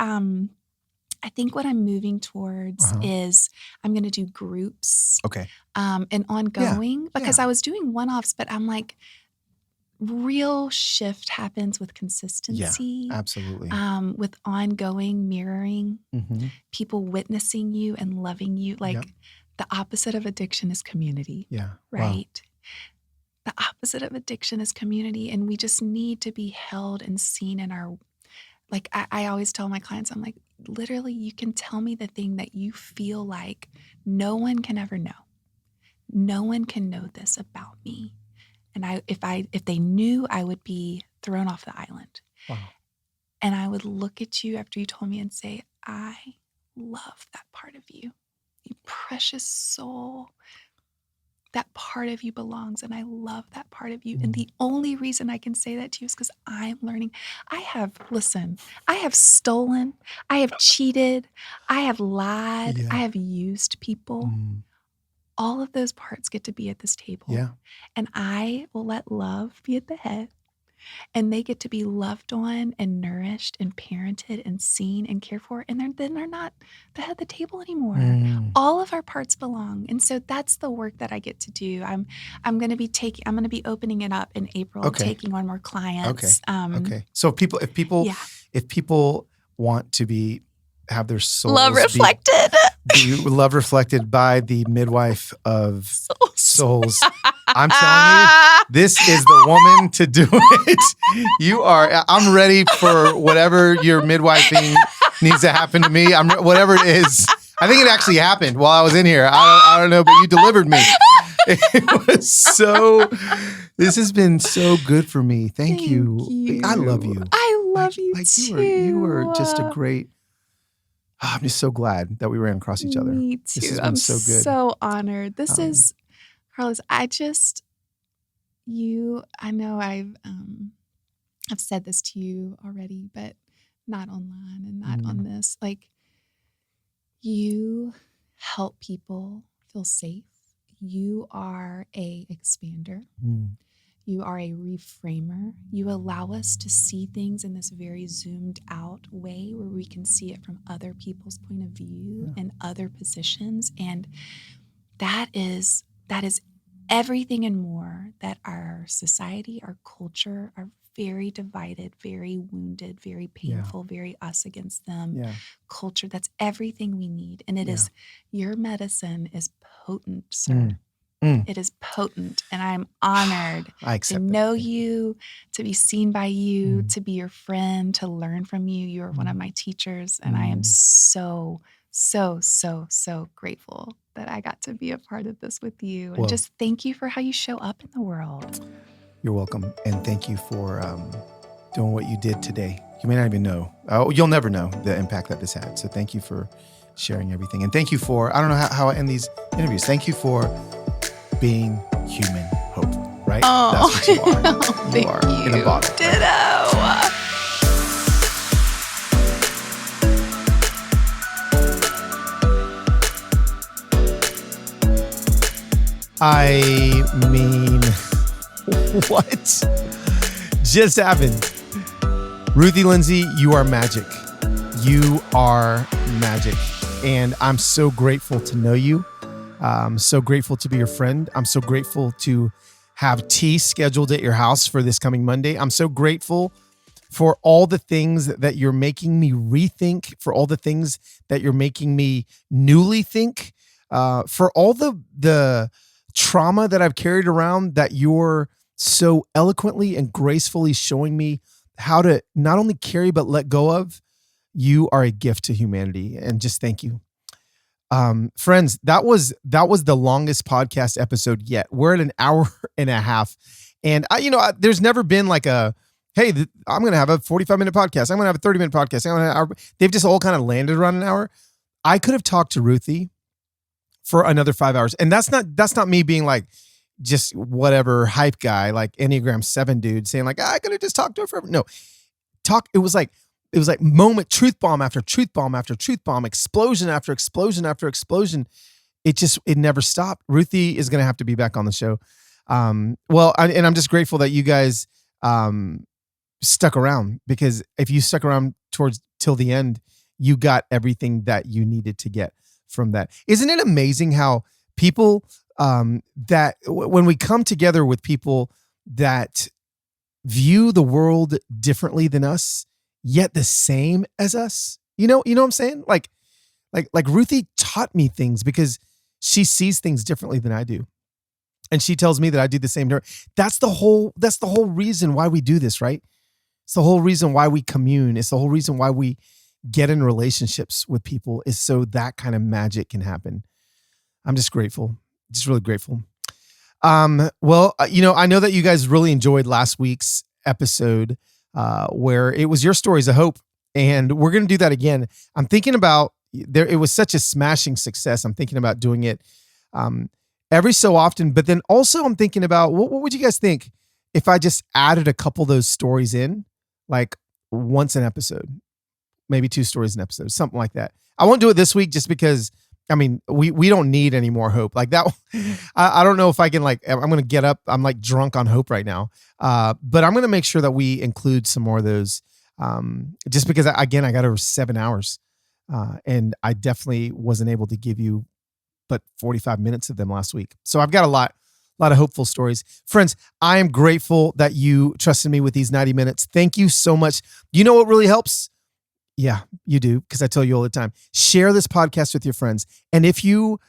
think what I'm moving towards is I'm going to do groups. Okay. And ongoing because I was doing one-offs, but I'm like, real shift happens with consistency. Yeah, absolutely. With ongoing mirroring, people witnessing you and loving you. Like the opposite of addiction is community. Yeah. Right. Wow. The opposite of addiction is community. And we just need to be held and seen in our, like I always tell my clients, I'm like, literally, you can tell me the thing that you feel like no one can ever know. No one can know this about me. And if they knew, I would be thrown off the island. Wow. And I would look at you after you told me and say, I love that part of you. You precious soul. That part of you belongs, and I love that part of you. And the only reason I can say that to you is because I'm learning. I have stolen, I have cheated, I have lied, I have used people. All of those parts get to be at this table. Yeah. And I will let love be at the head. And they get to be loved on and nourished and parented and seen and cared for. And then they're not the head of the table anymore. All of our parts belong. And so that's the work that I get to do. I'm going to be opening it up in April, taking on more clients. Okay. So if people want to have their souls love reflected. Be love reflected by the midwife of souls. I'm telling you, this is the woman to do it. I'm ready for whatever your midwifing needs to happen to me. Whatever it is. I think it actually happened while I was in here. I don't know, but you delivered me. This has been so good for me. Thank you. I love you. I love you too. You were just a great, I'm just so glad that we ran across each other. Me too. This has been so good. So honored. This is, Carlos, I know I've said this to you already, but not online and not on this. Like, you help people feel safe. You are a expander. You are a reframer. You allow us to see things in this very zoomed out way where we can see it from other people's point of view and other positions. And that is everything and more that our society, our culture, our very divided, very wounded, very painful, very us against them culture. That's everything we need. And it is, your medicine is potent, sir. It is potent. And I'm honored to know you, to be seen by you, to be your friend, to learn from you. You are one of my teachers. And I am so, so, so, so grateful that I got to be a part of this with you. And just thank you for how you show up in the world. You're welcome. And thank you for doing what you did today. You may not even know. You'll never know the impact that this had. So thank you for sharing everything. And thank you for, I don't know how I end these interviews. Thank you for being human hope, right? Oh, that's what you are. You are in a bottle. Ditto. I mean, what just happened? Ruthie Lindsey, you are magic. You are magic. And I'm so grateful to know you. I'm so grateful to be your friend. I'm so grateful to have tea scheduled at your house for this coming Monday. I'm so grateful for all the things that you're making me rethink, for all the things that you're making me newly think, for all the trauma that I've carried around that you're so eloquently and gracefully showing me how to not only carry, but let go of. You are a gift to humanity. And just thank you. Friends, that was the longest podcast episode yet. We're at an hour and a half. And there's never been like I'm going to have a 45-minute podcast. I'm going to have a 30-minute podcast. They've just all kind of landed around an hour. I could have talked to Ruthie for another 5 hours. And that's not me being like just whatever hype guy, like Enneagram 7 dude saying like, I could have just talked to her forever. No, it was like it was like moment, truth bomb after truth bomb after truth bomb, explosion after explosion after explosion. It never stopped. Ruthie is going to have to be back on the show. And I'm just grateful that you guys stuck around, because if you stuck around till the end, you got everything that you needed to get from that. Isn't it amazing how people that when we come together with people that view the world differently than us, yet the same as us, you know what I'm saying? Like Ruthie taught me things because she sees things differently than I do. And she tells me that I do the same to her. That's the whole reason why we do this, right? It's the whole reason why we commune. It's the whole reason why we get in relationships with people, is so that kind of magic can happen. I'm just grateful. Just really grateful. I know that you guys really enjoyed last week's episode where it was your stories of hope. And we're going to do that again. I'm thinking about it was such a smashing success. I'm thinking about doing it every so often, but then also I'm thinking about what would you guys think if I just added a couple of those stories in, like once an episode, maybe 2 stories an episode, something like that. I won't do it this week just because, I mean, we don't need any more hope like that. I don't know if I can, I'm going to get up. I'm like drunk on hope right now. But I'm going to make sure that we include some more of those just because, I got over 7 hours and I definitely wasn't able to give you but 45 minutes of them last week. So I've got a lot of hopeful stories. Friends, I am grateful that you trusted me with these 90 minutes. Thank you so much. You know what really helps? Yeah, you do, because I tell you all the time. Share this podcast with your friends. And if you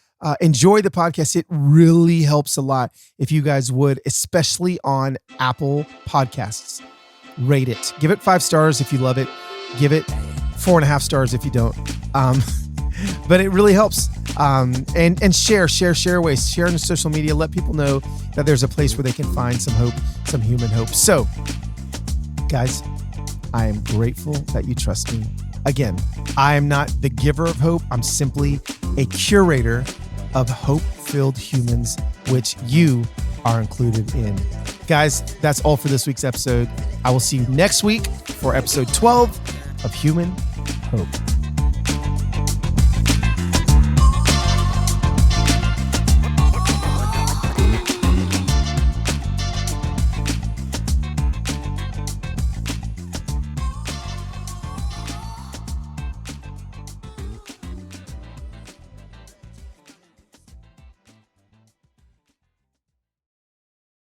enjoy the podcast, it really helps a lot if you guys would, especially on Apple Podcasts. Rate it. Give it 5 stars if you love it. Give it 4.5 stars if you don't. But it really helps. And share away. Share on social media. Let people know that there's a place where they can find some hope, some human hope. So, guys, I am grateful that you trust me. Again, I am not the giver of hope. I'm simply a curator of hope-filled humans, which you are included in. Guys, that's all for this week's episode. I will see you next week for episode 12 of Human Hope.